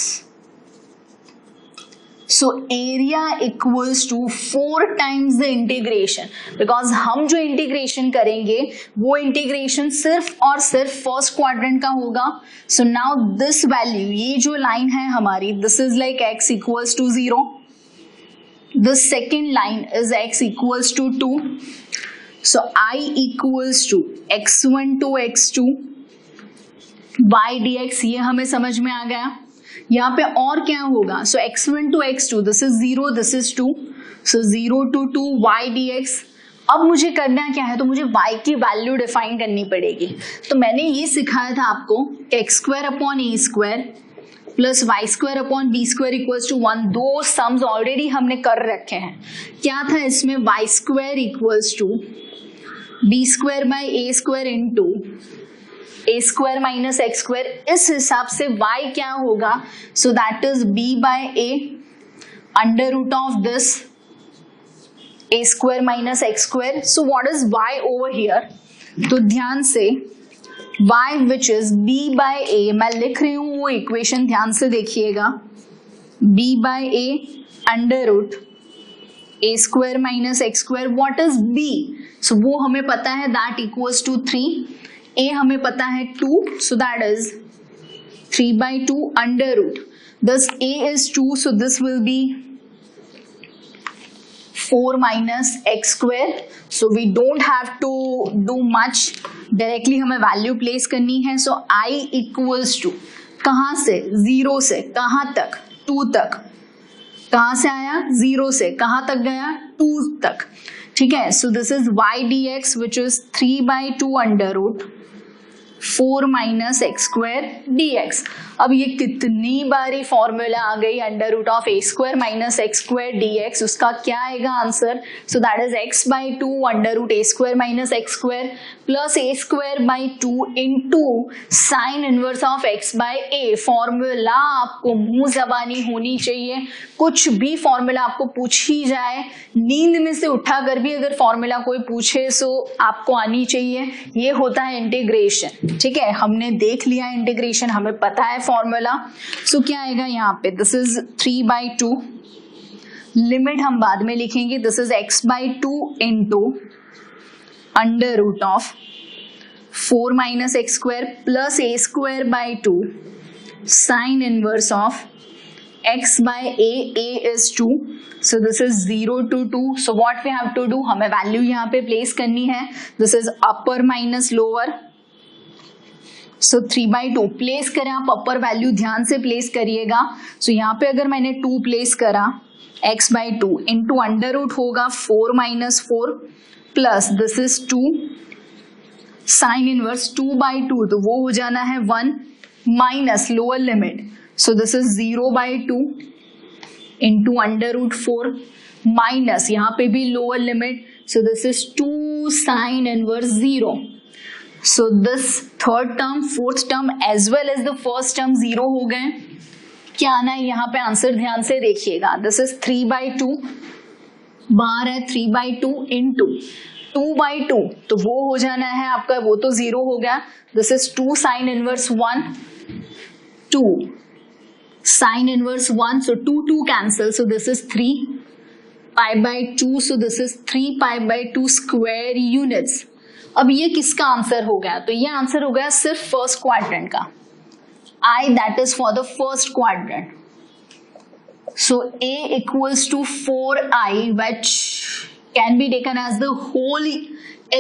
so area equals to 4 times the integration, because हम जो इंटीग्रेशन करेंगे वो इंटीग्रेशन सिर्फ और सिर्फ फर्स्ट क्वाड्रेंट का होगा. सो नाउ दिस वैल्यू, ये जो लाइन है हमारी, this is like x equals to 0, this second line is x equals to 2, so I equals to x1 to x2 y dx, ये हमें समझ में आ गया. यहाँ पे और क्या होगा, so x1 to x2, this is 0, this is 2, so 0 to 2 y dx. अब मुझे करना क्या है, तो मुझे y की वैल्यू डिफाइन करनी पड़ेगी. तो मैंने ये सिखाया था आपको x square upon a square plus y square upon b square equals to 1, दो सम्स ऑलरेडी हमने कर रखे हैं. क्या था इसमें, y square equals to b square by a square into a square minus x square. इस हिसाब से y क्या होगा, so that is b by a under root of this a square minus x square. So what is y over here, तो ध्यान से y which is b by a, मैं लिख रही हूं वो इक्वेशन ध्यान से देखिएगा, b by a under root a square minus x square. What is b, सो वो हमें पता है दैट इक्वल्स टू 3, a हमें पता है 2, so that is 3 by 2 under root. Thus a is 2, so this will be 4 minus x square. So we don't have to do much. Directly हमें value place करनी है. So I equals to कहाँ से, 0 से कहाँ तक, 2 तक. कहाँ से आया, 0 से कहाँ तक गया, 2 तक. ठीक है, so this is y dx which is 3/2 under root 4 minus x square dx। अब ये कितनी बारी फॉर्मूला आ गई under root of a square minus x square dx, उसका क्या आएगा answer? So that is x/2 under root a square minus x square plus a square by 2 into sine inverse of x by a. Formula आपको मुंह जबानी होनी चाहिए, कुछ भी फॉर्मूला आपको पूछी जाए, नींद में से उठा कर भी अगर फॉर्मूला कोई पूछे सो आपको आनी चाहिए। ये होता है इंटीग्रेशन, ठीक है, हमने देख लिया इंटीग्रेशन, हमें पता है फॉर्मूला। सो क्या आएगा यहाँ पे? दिस इज 3/2, लिमिट हम बाद में लिखेंगे, this is x/2 into under root of 4 minus x square plus a square by 2 sine inverse of x by a is 2, so this is 0 to 2, so what we have to do, हमें वैल्यू यहाँ पे प्लेस करनी है, this is upper minus lower, so 3/2 place करें आप, अपर वैल्यू ध्यान से प्लेस करिएगा। सो यहाँ पे अगर मैंने 2 प्लेस करा x/2 इंटू अंडर रूट होगा 4 minus 4 plus this is 2 sine inverse 2/2, तो वो हो जाना है 1 minus lower limit, so this is 0/2 into under root 4 minus यहाँ पे भी lower limit, so this is 2 sine inverse 0। So this third term, fourth term as well as the first term 0 हो गए। क्या आना है यहाँ पे आंसर? ध्यान से देखिएगा, this is 3/2, बाहर है 3/2 इंटू 2/2, तो वो हो जाना है आपका, वो तो 0 हो गया, this is 2 sine inverse 1, 2 sine inverse 1, so 2 cancel, so this is 3 pi/2, so this is 3 pi/2 square units। अब ये किसका आंसर हो गया? तो ये आंसर हो गया सिर्फ फर्स्ट क्वाड्रेंट का, I that is for the first quadrant, so A equals to 4I which can be taken as the whole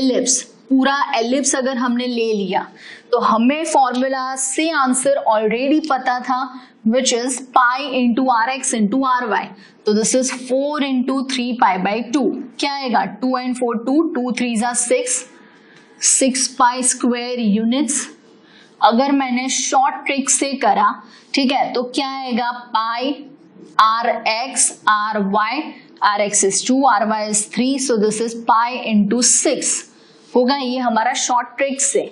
ellipse। पूरा एलिप्स अगर हमने ले लिया तो हमें फॉर्मूला से आंसर ऑलरेडी पता था which is pi into rx into ry, तो this is 4 into 3 pi/2, क्या आएगा? 2 and 4 2 3s are 6 pi square units. अगर मैंने शॉर्ट ट्रिक से करा, ठीक है, तो क्या आएगा? पाई rx ry, rx is 2 ry is 3, so this is pi into 6 होगा। ये हमारा शॉर्ट ट्रिक से,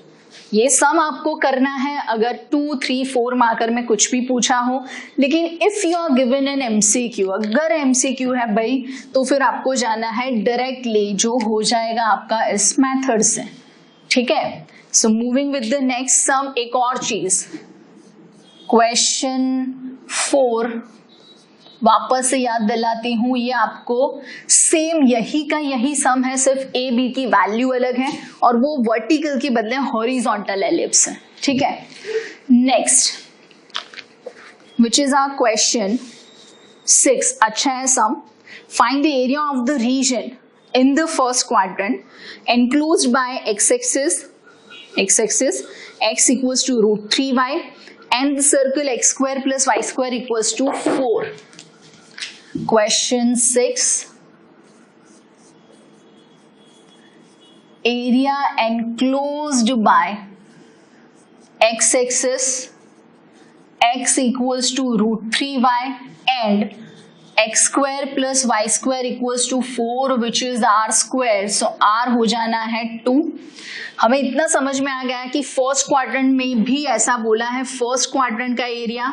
ये सम आपको करना है अगर 2 3 4 मार्कर में कुछ भी पूछा हो। लेकिन if you are given an MCQ, अगर MCQ है भाई, तो फिर आपको जाना है डायरेक्टली, जो हो जाएगा आपका इस मेथड से, ठीक है। So moving with the next sum, एक और चीज, क्वेश्चन 4 वापस से याद दिलाती हूं, ये आपको सेम यही का यही सम है, सिर्फ ए बी की वैल्यू अलग है और वो वर्टिकल के बदले हॉरिजॉन्टल एलिप्स है, ठीक है। Next which is our question 6, अच्छा है sum, find the area of the region in the first quadrant enclosed by x-axis x equals to root 3y and the circle x square plus y square equals to 4. Question 6, area enclosed by x-axis x equals to root 3y and x square plus y square equals to 4 which is r square, so r हो जाना है 2। हमें इतना समझ में आ गया कि फर्स्ट क्वाड्रेंट में भी ऐसा बोला है, फर्स्ट क्वाड्रेंट का एरिया,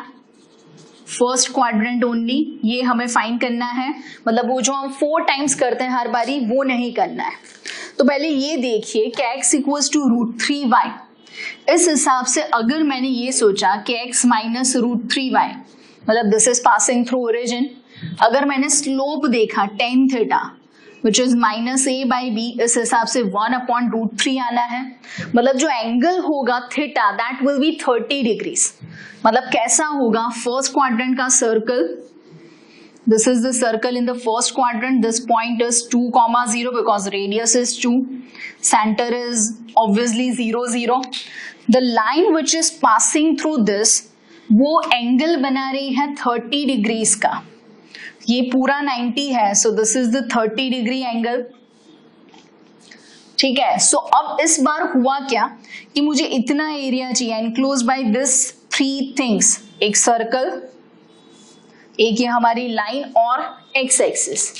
फर्स्ट क्वाड्रेंट ओनली, ये हमें फाइंड करना है, मतलब वो जो हम 4 टाइम्स करते हैं हर बारी वो नहीं करना है। तो पहले ये देखिए कि x equals to root 3y, इस हिसाब से अगर मैंने ये सोचा कि x माइनस रूट 3y, मतलब this is passing through origin, अगर मैंने स्लोप देखा tan theta which is minus a by b, इस हिसाब से 1/√3 आना है, मतलब जो एंगल होगा theta that will B 30 degrees. मतलब कैसा होगा? फर्स्ट क्वाड्रेंट का circle, this is the circle in the first quadrant, this point is 2,0 because radius is 2, centre is obviously 0 0। The line which is passing through this, वो एंगल बना रही है 30 डिग्रीज का, ये पूरा 90 है, so this is the 30 degree angle, ठीक है। सो अब इस बार हुआ क्या कि मुझे इतना एरिया चाहिए एनक्लोज बाय दिस 3 थिंग्स, एक सर्कल, एक ये हमारी लाइन और एक्स एक्सिस।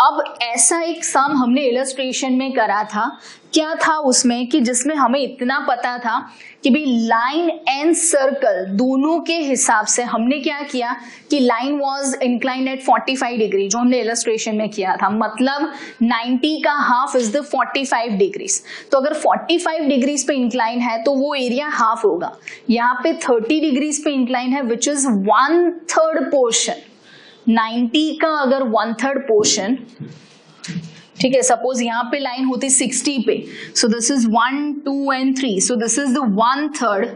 अब ऐसा एक सम हमने इलस्ट्रेशन में करा था, क्या था उसमें कि जिसमें हमें इतना पता था कि भाई लाइन एंड सर्कल दोनों के हिसाब से हमने क्या किया कि line was inclined at 45 degree, जो हमने इलस्ट्रेशन में किया था, मतलब 90 का हाफ इज द 45 डिग्रीज। तो अगर 45 डिग्रीज पे इंक्लाइन है तो वो एरिया हाफ होगा। यहाँ पे 30 डिग्रीज पे इंक्लाइन है विच इज 1/3 पोर्शन। 90 का अगर 1/3 पोर्शन, ठीक है, सपोज यहाँ पे लाइन होती 60 पे, so this is 1, 2 and 3, so this is the 1/3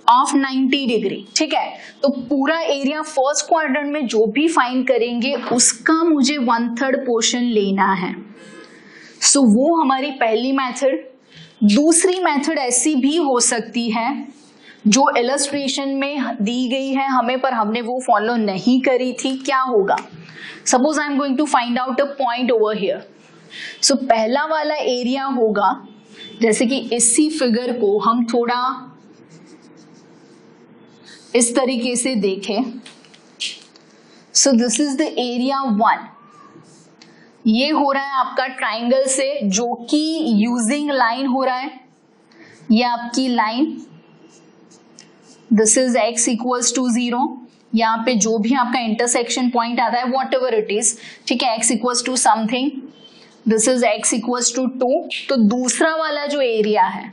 of 90 degree. ठीक है, तो पूरा एरिया फर्स्ट क्वाड्रेंट में जो भी फाइंड करेंगे उसका मुझे 1/3 पोर्शन लेना है। सो वो हमारी पहली मेथड। दूसरी मेथड ऐसी भी हो सकती है जो इलस्ट्रेशन में दी गई है हमें, पर हमने वो फॉलो नहीं करी थी। क्या होगा, suppose I am going to find out a point over here. So पहला वाला एरिया होगा, जैसे कि इसी फिगर को हम थोड़ा इस तरीके से देखें। सो दिस इज द एरिया 1। ये हो रहा है आपका ट्राइंगल से, जो कि यूजिंग लाइन हो रहा है। ये आपकी लाइन, this is x equals to 0। यहाँ पे जो भी आपका इंटरसेक्शन पॉइंट आता है वॉट एवर इट इज, ठीक है, x equals to something, this is x equals to 2। तो दूसरा वाला जो एरिया है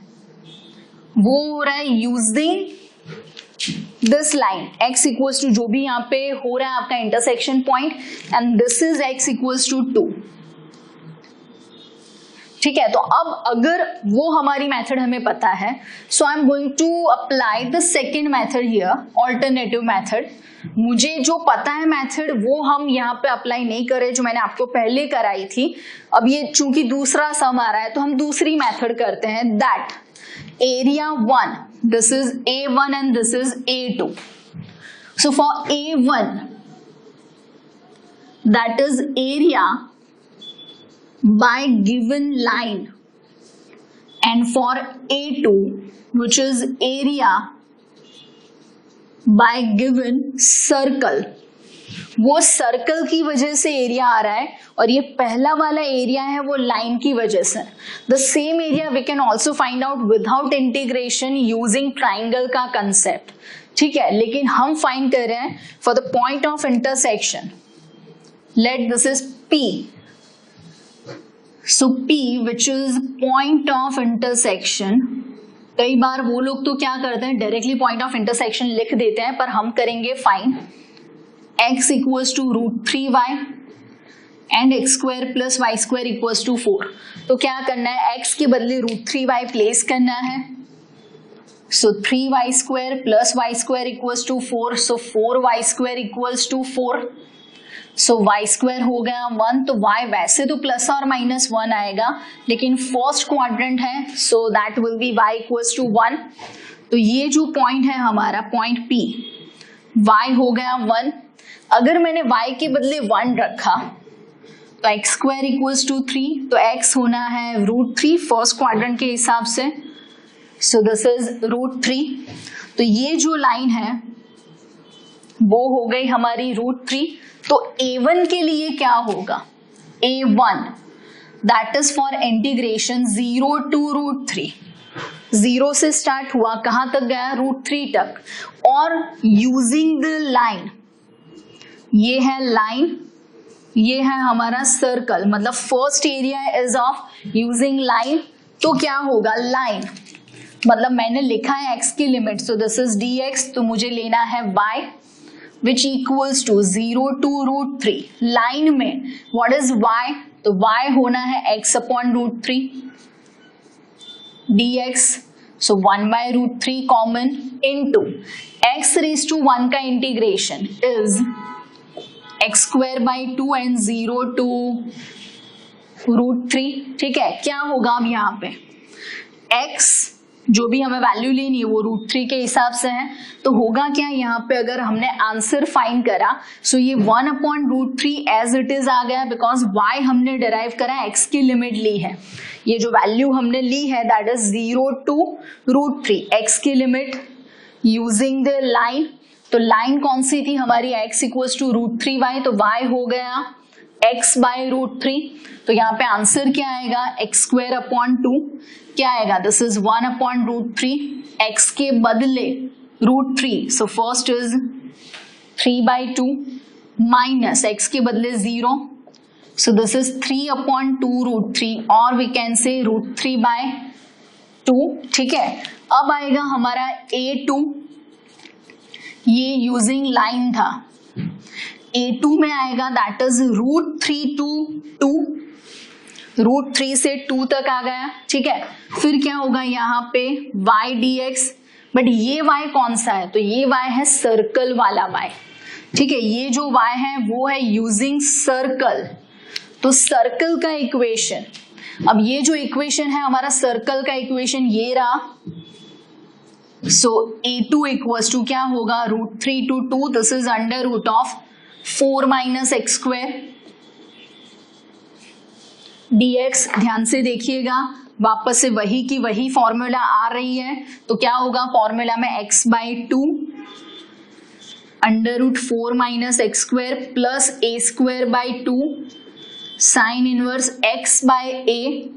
वो हो रहा है using this line, x equals to जो भी यहाँ पे हो रहा है आपका intersection point, and this is x equals to 2। ठीक है, तो अब अगर वो हमारी मेथड हमें पता है, so I am going to apply the second method here, alternative method. मुझे जो पता है मेथड वो हम यहाँ पे अप्लाई नहीं करें, जो मैंने आपको पहले कराई थी। अब ये चूंकि दूसरा सम आ रहा है तो हम दूसरी मेथड करते हैं, that area 1, this is A1 and this is A2। So for A1 that is area by given line, and for A2 which is area by given circle, वो सर्कल की वजह से एरिया आ रहा है और ये पहला वाला एरिया है वो लाइन की वजह से। The same area we can also find out without integration using triangle का कंसेप्ट। ठीक है, लेकिन हम फाइंड कर रहे हैं for the point of intersection, let this is P। So P which is point of intersection, कई बार वो लोग तो क्या करते हैं डायरेक्टली पॉइंट ऑफ इंटरसेक्शन लिख देते हैं, पर हम करेंगे find x equals to √3y and x square plus y square equals to 4। तो क्या करना है, x के बदले √3y प्लेस करना है। So 3y square plus y square equals to 4, so 4y square equals to 4। So y square हो गया 1, तो y वैसे तो प्लस और माइनस 1 आएगा, लेकिन फर्स्ट क्वाड्रेंट है, so that will be y equals to 1। तो ये जो पॉइंट है हमारा पॉइंट P, y हो गया 1। अगर मैंने y के बदले 1 रखा तो x स्क्वायर इक्वल्स टू 3, तो x होना है √3 फर्स्ट क्वाड्रेंट के हिसाब से। So this is √3। तो ये जो लाइन है वो हो गई हमारी √3। तो A1 के लिए क्या होगा, A1 that is for integration 0 to √3। 0 से स्टार्ट हुआ, कहां तक गया, √3 तक, और यूजिंग द लाइन, ये है लाइन, ये है हमारा सर्कल, मतलब first area is of using line. तो क्या होगा, लाइन मतलब मैंने लिखा है x की limit, so this is dx, तो मुझे लेना है y which equals to 0 to √3। Line में what is y, तो y होना है x upon √3 dx, so 1 by √3 common into x raised to 1 का integration is x square by 2 and 0 to √3। ठीक है, क्या होगा अब यहाँ पे x जो भी हमें वैल्यू लेनी है वो √3 के हिसाब से है। तो होगा क्या यहाँ पे, अगर हमने आंसर फाइंड करा सो ये 1/√3 एज इट इज आ गया, बिकॉज y हमने डिराइव करा x की लिमिट ली है, ये जो वैल्यू हमने ली है दैट इज 0 to √3 x की लिमिट यूजिंग द लाइन। तो लाइन कौन सी थी हमारी, x इक्वल्स टू √3y, तो y हो गया x बाय √3। तो यहाँ पे आंसर क्या आएगा, x²/2 क्या आएगा, दिस इज 1/√3, x के बदले √3, so first is 3/2 minus x के बदले 0, सो दिस इज 3/2√3 और वी कैन से √3/2। ठीक है, अब आएगा हमारा A2, ये यूजिंग लाइन था, A2 में आएगा दैट इज √3 to 2, √3 से 2 तक आ गया। ठीक है, फिर क्या होगा यहाँ पे y dx, बट ये y कौन सा है, तो ये y है सर्कल वाला y। ठीक है, ये जो y है वो है यूजिंग सर्कल, तो सर्कल का इक्वेशन, अब ये जो इक्वेशन है हमारा सर्कल का इक्वेशन ये रहा, सो A2 इक्वल्स टू क्या होगा, √3 to 2, this is √4 - x² dx। ध्यान से देखिएगा, वापस से वही की वही फॉर्मूला आ रही है, तो क्या होगा फॉर्मूला में x/2 √4 - x² plus a²/2 sine inverse x/a,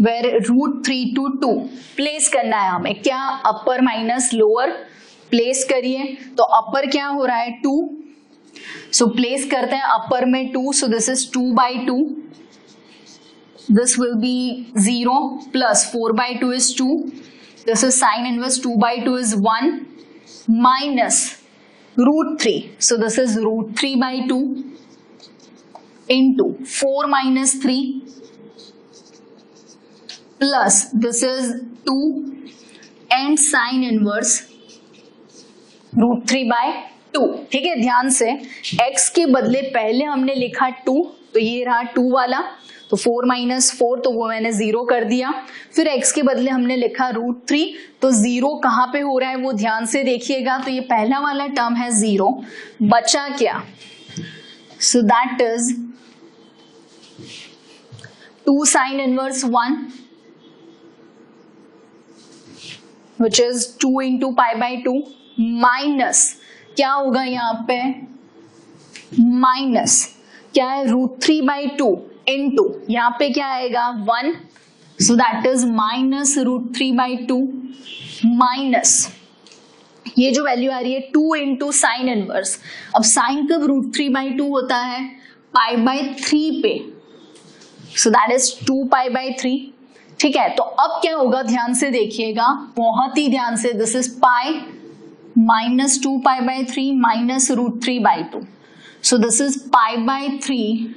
where √3 to 2 place करना है हमें, क्या अपर माइनस लोअर, प्लेस करिए, तो अपर क्या हो रहा है 2, सो प्लेस करते हैं अपर में 2, सो this is 2/2, this will be 0 plus 4/2 is 2, this is sine inverse 2/2 is 1 minus √3, so this is √3/2 into 4 minus 3 plus this is 2 and sine inverse √3/2। ठीक है, ध्यान से x के बदले पहले हमने लिखा 2, तो ये रहा 2 वाला, तो 4 - 4 तो वो मैंने 0 कर दिया, फिर x के बदले हमने लिखा √3, तो 0 कहाँ पे हो रहा है वो ध्यान से देखिएगा, तो ये पहला वाला टर्म है 0, बचा क्या, so that is 2 sin inverse 1 which is 2 into π/2 minus क्या होगा यहाँ पे, माइनस क्या है √3/2 इनटू यहाँ पे क्या आएगा 1, सो दैट इज माइनस √3/2 माइनस ये जो वैल्यू आ रही है 2 इंटू साइन इनवर्स। अब साइन कब √3/2 होता है, π/3 पे, सो दैट इज 2π/3। ठीक है, तो अब क्या होगा ध्यान से देखिएगा, बहुत ही ध्यान से, this is pi minus 2π/3 minus √3/2, so this is π/3।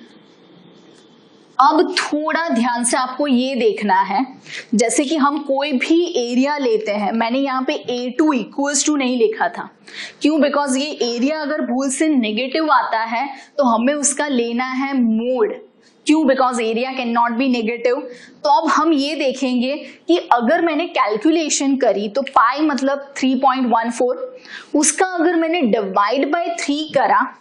अब थोड़ा ध्यान से आपको ये देखना है, जैसे कि हम कोई भी एरिया लेते हैं, मैंने यहाँ पे A2 इक्वल्स टू नहीं लिखा था, क्यों, बिकॉज ये एरिया अगर भूल से नेगेटिव आता है तो हमें उसका लेना है मोड, क्यों, because area can not be negative. तो अब हम ये देखेंगे कि अगर मैंने कैलकुलेशन करी तो पाई मतलब 3.14, उसका अगर मैंने डिवाइड बाय 3 करा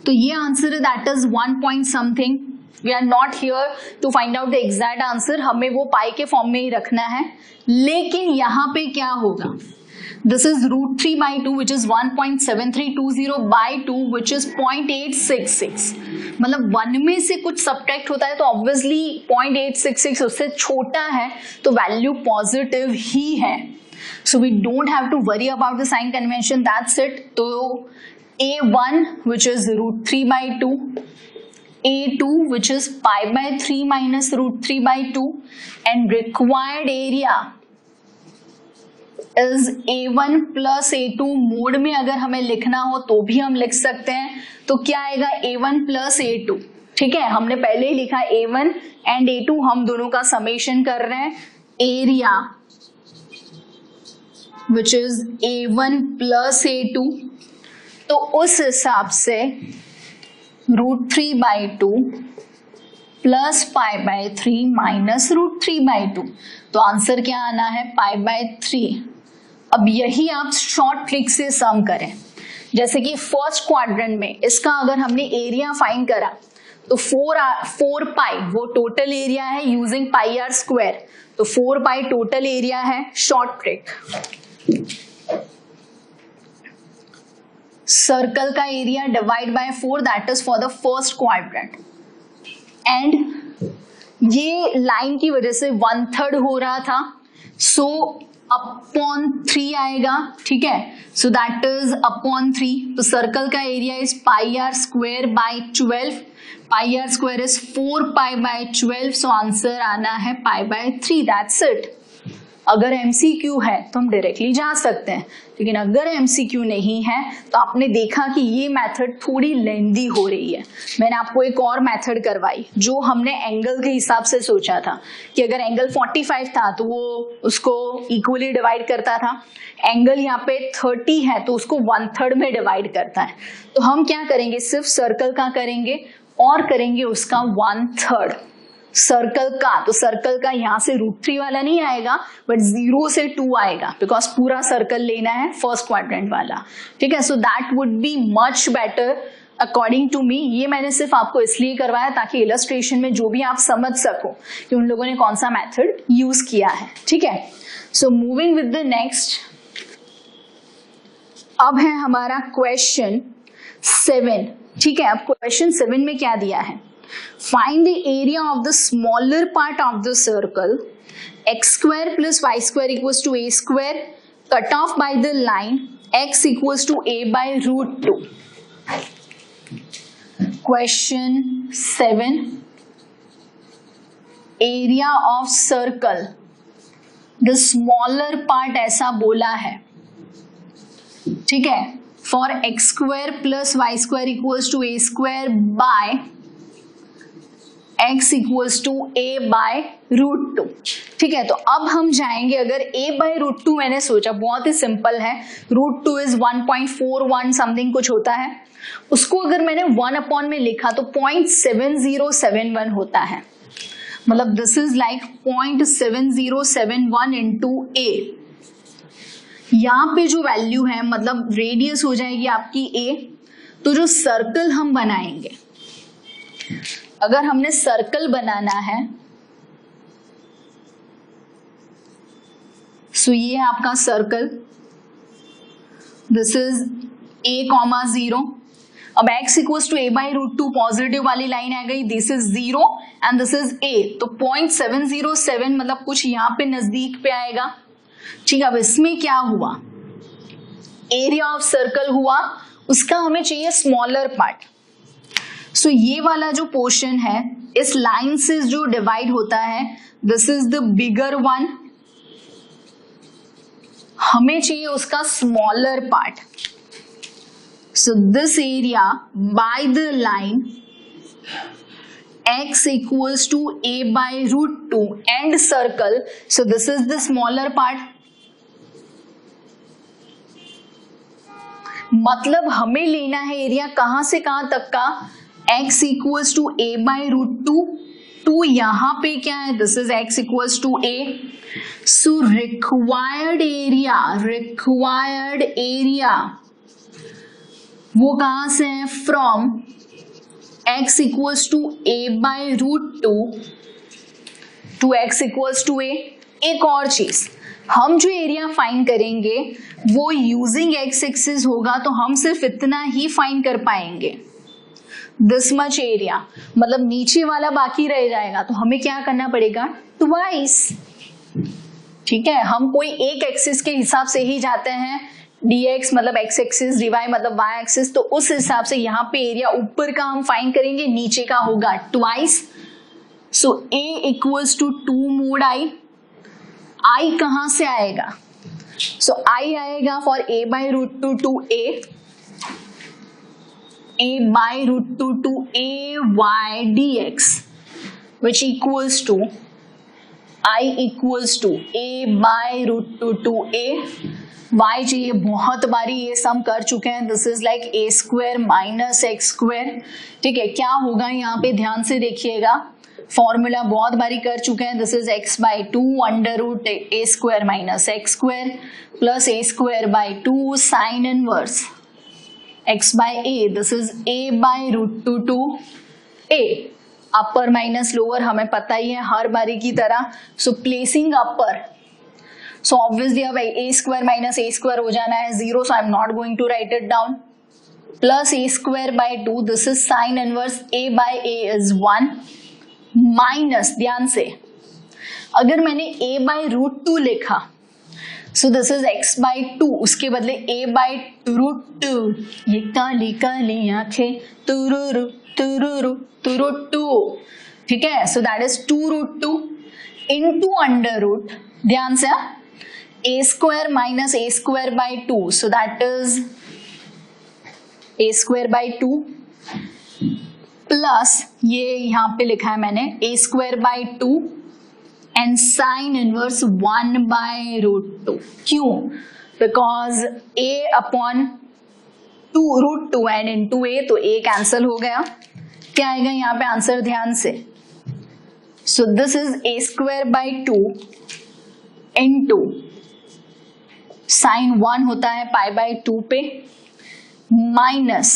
तो ये आंसर है that is 1 point something। We are not here to find out the exact answer, हमें वो पाई के फॉर्म में ही रखना है। लेकिन यहाँ पे क्या होगा, this is √3/2 which is 1.7320 by 2 which is 0.866, मतलब 1 में से कुछ सब्ट्रैक्ट होता है तो ऑब्वियसली 0.866 उससे छोटा है, तो वैल्यू पॉजिटिव ही है, so we don't have to worry about the sign convention, that's it. तो A1 which is √3/2, A2 which is π/3 minus √3/2 and required area is A1 plus A2। Mode में अगर हमें लिखना हो तो भी हम लिख सकते हैं, तो क्या आएगा A1 plus A2। ठीक है, हमने पहले ही लिखा A1 and A2, हम दोनों का समेशन कर रहे हैं, area which is A1 plus A2, तो उस हिसाब से √3/2 प्लस पाई बाय 3 माइनस √3/2। तो आंसर क्या आना है? Pi by 3। अब यही आप शॉर्ट ट्रिक से सम करें, जैसे कि फर्स्ट क्वाड्रेंट में इसका अगर हमने एरिया फाइंड करा तो 4 पाई वो टोटल एरिया है यूजिंग पाई आर स्क्वायर, तो 4 पाई टोटल एरिया है। शॉर्ट ट्रिक, सर्कल का area divide by 4, that is for the first quadrant. And ये लाइन की वजह से 1/3 हो रहा था, सो अपॉन 3 आएगा, ठीक है। So that is upon 3। तो सर्कल का area is pi r square by 12, pi r square is 4 pi by 12, so answer आना है पाई बाय 3, दैट्स इट। अगर एमसीक्यू है तो हम डायरेक्टली जा सकते हैं, लेकिन अगर एमसीक्यू नहीं है तो आपने देखा कि ये मेथड थोड़ी लेंदी हो रही है। मैंने आपको एक और मेथड करवाई जो हमने एंगल के हिसाब से सोचा था कि अगर एंगल 45 था तो वो उसको इक्वली डिवाइड करता था, एंगल यहाँ पे 30 है तो उसको 1/3 में डिवाइड करता है। तो हम क्या करेंगे, सिर्फ सर्कल का करेंगे और करेंगे उसका 1/3 सर्कल का। तो सर्कल का यहाँ से √3 वाला नहीं आएगा बट 0 से 2 आएगा, बिकॉज पूरा सर्कल लेना है फर्स्ट क्वाड्रेंट वाला, ठीक है। So that would be much better according to me. ये मैंने सिर्फ आपको इसलिए करवाया ताकि इलस्ट्रेशन में जो भी आप समझ सको कि उन लोगों ने कौन सा मेथड यूज किया है, ठीक है। So moving with the next, अब है हमारा क्वेश्चन 7, ठीक है। अब क्वेश्चन 7 में क्या दिया है, find the area of the smaller part of the circle x square plus y square equals to a square cut off by the line x equals to a by √2। Question 7, area of circle, the smaller part ऐसा बोला है, ठीक है, for x square plus y square equals to a square by x equals to a by √2, ठीक है। तो अब हम जाएंगे, अगर a बाय √2 मैंने सोचा बहुत ही सिंपल है, √2 इज 1.41 समथिंग कुछ होता है, उसको अगर मैंने 1 अपॉन में लिखा तो 0.7071 होता है, मतलब this is like 0.7071 into a। यहाँ पे जो वैल्यू है मतलब रेडियस हो जाएगी आपकी a। तो जो सर्कल हम बनाएंगे, अगर हमने सर्कल बनाना है, सो ये है आपका सर्कल, दिस इज a,0। अब x equals to a by √2 positive वाली लाइन आ गई, this is 0 and this is a, तो 0.707 मतलब कुछ यहाँ पे नजदीक पे आएगा, ठीक है। अब इसमें क्या हुआ, एरिया ऑफ सर्कल हुआ, उसका हमें चाहिए स्मॉलर पार्ट। सो ये वाला जो पोर्शन है इस लाइन से जो डिवाइड होता है, this is the bigger one, हमें चाहिए उसका smaller part. So this area by the line x equals to a by √2 and circle, so this is the smaller part. मतलब हमें लेना है एरिया कहां से कहां तक का, x equals to a by √2, 2 यहाँ पे क्या है, this is x equals to a। So required area वो कहां से है, from x equals to a by √2 to x equals to a। एक और चीज, हम जो एरिया फाइंड करेंगे वो यूजिंग x एक्सिस होगा, तो हम सिर्फ इतना ही फाइंड कर पाएंगे, दिस मच एरिया, मतलब नीचे वाला बाकी रह जाएगा। तो हमें क्या करना पड़ेगा, ट्वाइस, ठीक है। हम कोई एक एक्सिस के हिसाब से ही जाते हैं, dx मतलब x एक्सिस, dy मतलब y एक्सिस, तो उस हिसाब से यहाँ पे एरिया ऊपर का हम फाइंड करेंगे, नीचे का होगा twice. So a equals to 2 mod i कहां से आएगा, सो i आएगा for a by √2 to a by √2 to ay dx, which equals to I equals to a by √2 to a। y चाहिए, बहुत बारी ये सम कर चुके हैं, this is like a² minus x², ठीक है। क्या होगा यहाँ पे ध्यान से देखिएगा, फॉर्मूला बहुत बारी कर चुके हैं. This is x by 2 under root a square minus x square plus a square by 2 sine inverse x by a. This is a by root 2 to a. Upper minus lower हमें पता ही है हर बारी की तरह. So placing upper, so obviously अब a square minus a square हो जाना है 0, so I am not going to write it down. Plus a square by 2, this is sine inverse a by a is 1 minus, ध्यान से अगर मैंने a बाई रूट 2 लिखा सो दिस इज x बाई 2, उसके बदले a बाई रूट 2. ये काली काली आंखें तुरुरु तुरुरु रूट 2, ठीक है. So that is 2 root 2 into under root, ध्यान से a square minus a square by 2, so that is a square by 2 plus ये यहाँ पे लिखा है मैंने a square by 2 and sine inverse 1 by root 2. क्यों? Because a upon 2 root 2 and into a, तो a कैंसिल हो गया. क्या आएगा यहाँ पे आंसर, ध्यान से. So this is a square by 2 into sine 1 होता है पाई बाई 2 पे minus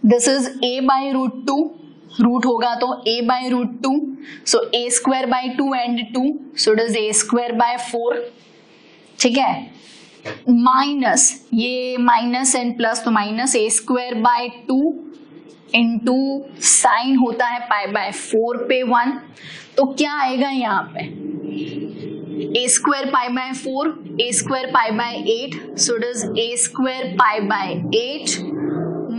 this is a by root 2, root होगा तो a by root 2, so a square by 2 and 2, so it is a square by 4, ठीक है. माइनस ये माइनस एंड प्लस, तो minus a square by 2 into sine होता है पाई बाय 4 पे 1, तो क्या आएगा यहाँ पे a square pi by 4, a square pi by 8, so it is a square pi by 8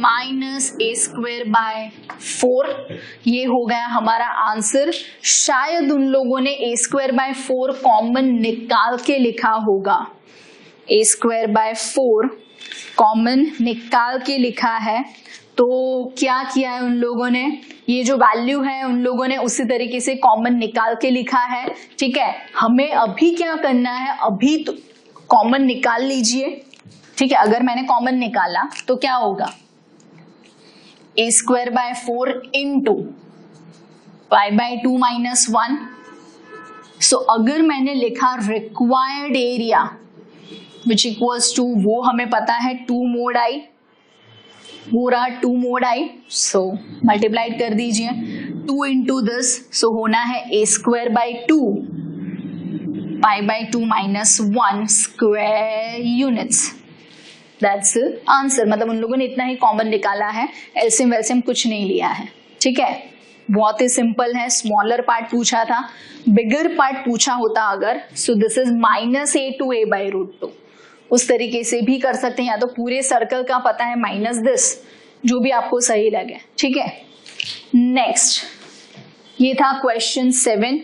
minus a square by 4. ये हो गया हमारा आंसर. शायद उन लोगों ने a स्क्वायर बाय 4 कॉमन निकाल के लिखा होगा. a स्क्वायर बाय 4 कॉमन निकाल के लिखा है, तो क्या किया है उन लोगों ने, ये जो वैल्यू है उन लोगों ने उसी तरीके से कॉमन निकाल के लिखा है, ठीक है. हमें अभी क्या करना है, अभी तो कॉमन निकाल लीजिए, ठीक है. अगर मैंने कॉमन निकाला तो क्या होगा, a square by 4 into pi by 2 minus 1. So अगर मैंने लिखा required area which equals to, वो हमें पता है 2 मोड i, वो रहा 2 मोड i, सो मल्टीप्लाइड कर दीजिए 2 इंटू दिस, सो होना है a square by 2 pi by 2 minus 1 square units. That's answer. मतलब उन लोगों ने इतना ही कॉमन निकाला है, एलसीएम वेलसीएम कुछ नहीं लिया है, ठीक है. बहुत ही सिंपल है. स्मॉलर पार्ट पूछा था, बिगर पार्ट पूछा होता अगर, so this is minus a to a by root 2, उस तरीके से भी कर सकते हैं, या तो पूरे सर्कल का पता है माइनस दिस, जो भी आपको सही लगे, ठीक है. नेक्स्ट, ये था क्वेश्चन 7.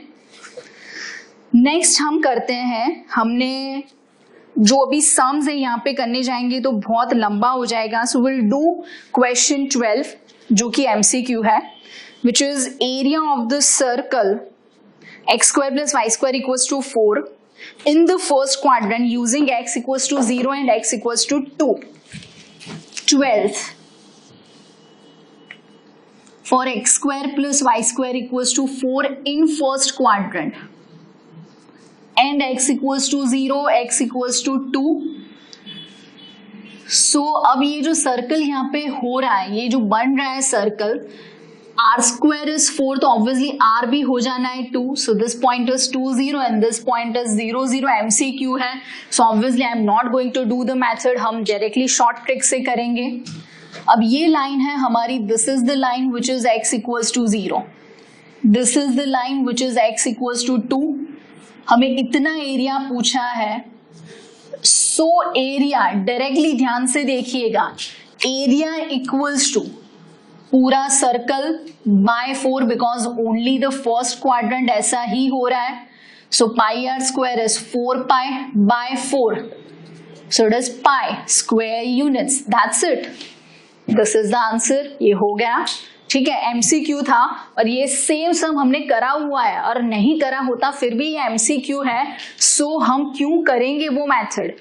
नेक्स्ट हम करते हैं, हमने जो अभी सम्स है यहाँ पे करने जाएंगे तो बहुत लंबा हो जाएगा. सो विल डू क्वेश्चन 12 जो कि MCQ है, which is area of the circle x square plus y square equals to 4 in the first quadrant using x equals to 0 and x equals to 2. 12th, for x square plus y square equals to 4 in first quadrant and x equals to 0, x equals to 2. So अब ये जो सर्कल यहाँ पे हो रहा है, ये जो बन रहा है सर्कल, r square is 4, तो obviously r भी हो जाना है 2, so this point is 2 0 and this point is 0 0. MCQ है, so obviously I am not going to do the method, हम directly short trick से करेंगे. अब ये लाइन है हमारी, this is the line which is x equals to 0, this is the line which is x equals to 2. हमें इतना एरिया पूछा है, so एरिया डायरेक्टली ध्यान से देखिएगा, एरिया इक्वल्स टू पूरा circle by 4, because only the first quadrant ऐसा ही हो रहा है. So pi r square is 4 pi by 4, so it is pi square units. That's it, this is the answer. ये हो गया, ठीक है. MCQ था और ये सेम सम हमने करा हुआ है, और नहीं करा होता फिर भी ये MCQ है, सो हम क्यों करेंगे वो मेथड,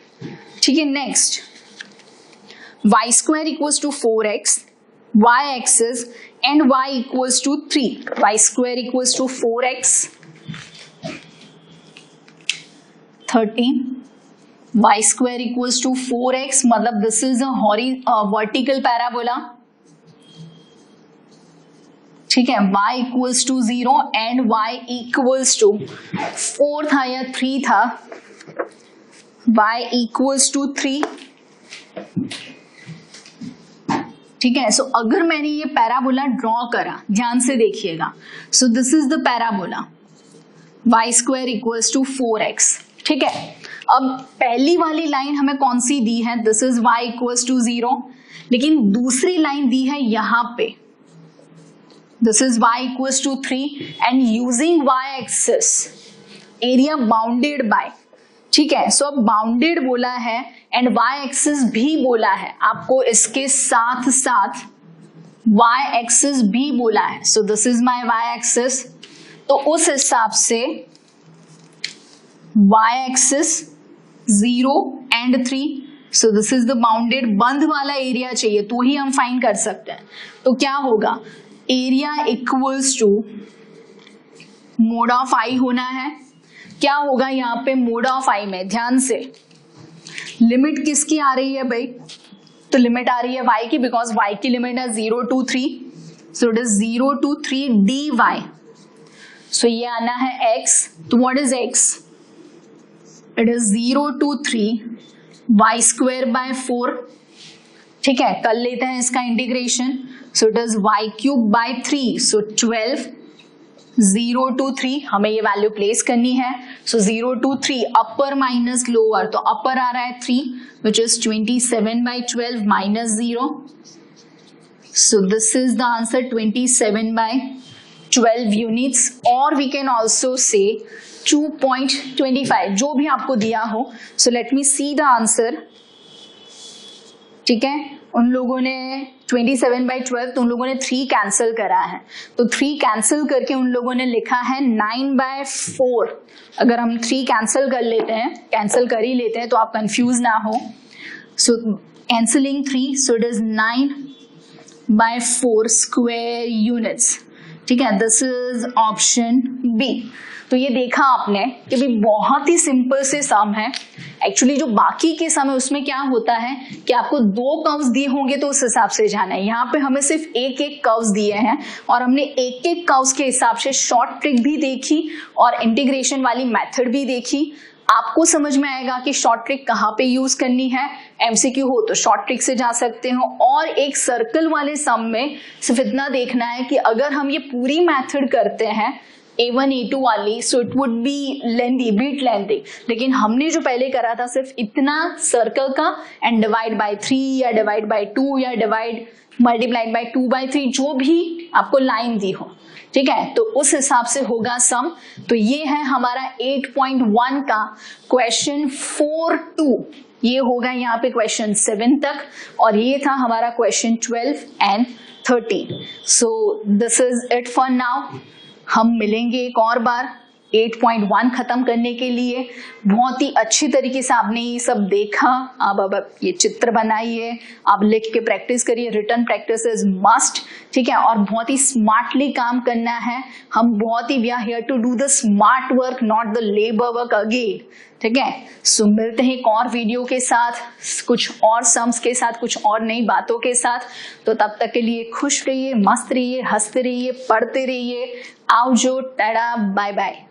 ठीक है. Next, y square equals to 4x, y axis and y equals to 3, y square equals to 4x, 13, y square equals to 4x, मतलब this is a vertical parabola, ठीक है. y equals to 0 and y equals to 4 था या 3 था, y equals to 3, ठीक है. सो अगर मैंने ये पैराबोला ड्रॉ करा, ध्यान से देखिएगा, so this is the parabola, y square equals to 4x, ठीक है. अब पहली वाली लाइन हमें कौन सी दी है, this is y equals to 0, लेकिन दूसरी लाइन दी है यहां पे, this is y equals to 3 and using y axis area bounded by, ठीक है. सो अब बाउंडेड बोला है एंड y एक्सिस भी बोला है, आपको इसके साथ साथ y एक्सिस भी बोला है. So this is my y axis, तो उस हिसाब से y axis 0 and 3, so this is the bounded, बंद वाला एरिया चाहिए तो ही हम फाइंड कर सकते हैं. तो क्या होगा, area equals to mod of I होना है. क्या होगा यहाँ पे मोड ऑफ आई में, ध्यान से लिमिट किसकी आ रही है भाई, तो लिमिट आ रही है y की, बिकॉज y की लिमिट है 0 to 3, so it is 0 to 3 dy. सो ये आना है x, तो what is x, it is 0 to 3 y square by 4, ठीक है. कर लेते हैं इसका integration, so it is y cube by 3, so 12, 0 to 3 हमें ये वैल्यू प्लेस करनी है. सो 0 to 3 अपर माइनस लोअर, तो अपर आ रहा है 3 which is 27 by 12 minus 0. So this is the answer 27 by 12 units, और वी कैन ऑल्सो से 2.25, जो भी आपको दिया हो. So let me see the answer, ठीक है. उन लोगों ने 27 by 12, तो उन लोगों ने 3 कैंसिल करा है, तो 3 कैंसिल करके उन लोगों ने लिखा है 9 by 4. अगर हम 3 कैंसिल कर लेते हैं, कैंसिल कर ही लेते हैं तो आप कंफ्यूज ना हो. So cancelling 3, so it is 9 by 4 square units, ठीक है. This is option B. तो ये देखा आपने कि भाई बहुत ही सिंपल से सम है. एक्चुअली जो बाकी के सम है उसमें क्या होता है कि आपको 2 कर्व्स दिए होंगे तो उस हिसाब से जाना है. यहाँ पे हमें सिर्फ एक कर्व्स दिए हैं और हमने एक कर्व्स के हिसाब से शॉर्ट ट्रिक भी देखी और इंटीग्रेशन वाली मेथड भी देखी. आपको समझ में आएगा कि शॉर्ट ट्रिक कहाँ पे यूज करनी है. एमसीक्यू हो तो शॉर्ट ट्रिक से जा सकते हो, और एक सर्कल वाले सम में सिर्फ इतना देखना है कि अगर हम ये पूरी मेथड करते हैं A1 A2 वाली, so it would be lengthy, bit lengthy, लेकिन हमने जो पहले करा था सिर्फ इतना सर्कल का एंड डिवाइड बाय 3 या डिवाइड बाय 2 या डिवाइड मल्टीप्लाइड बाय 2/3, जो भी आपको लाइन दी हो, ठीक है. तो उस हिसाब से होगा सम. तो ये है हमारा 8.1 का क्वेश्चन 4-2, ये होगा यहाँ पे क्वेश्चन 7 तक, और ये था हमारा question 12 and 13. So this is it for now. हम मिलेंगे एक और बार 8.1 खत्म करने के लिए. बहुत ही अच्छी तरीके से आपने ये सब देखा. अब ये चित्र बनाइए, आप लिख के प्रैक्टिस करिए. रिटन प्रैक्टिस इज मस्ट, ठीक है, और बहुत ही स्मार्टली काम करना है. हम बहुत ही we are here to do the smart work, not the labour work again, ठीक है. सो मिलते हैं एक और वीडियो के साथ, कुछ और सम्स के साथ, कुछ और नई बातों के साथ. तो तब तक के लिए खुश रहिए, मस्त रहिए, हंसते रहिए, पढ़ते रहिए. आओ जो, टाटा, बाय बाय.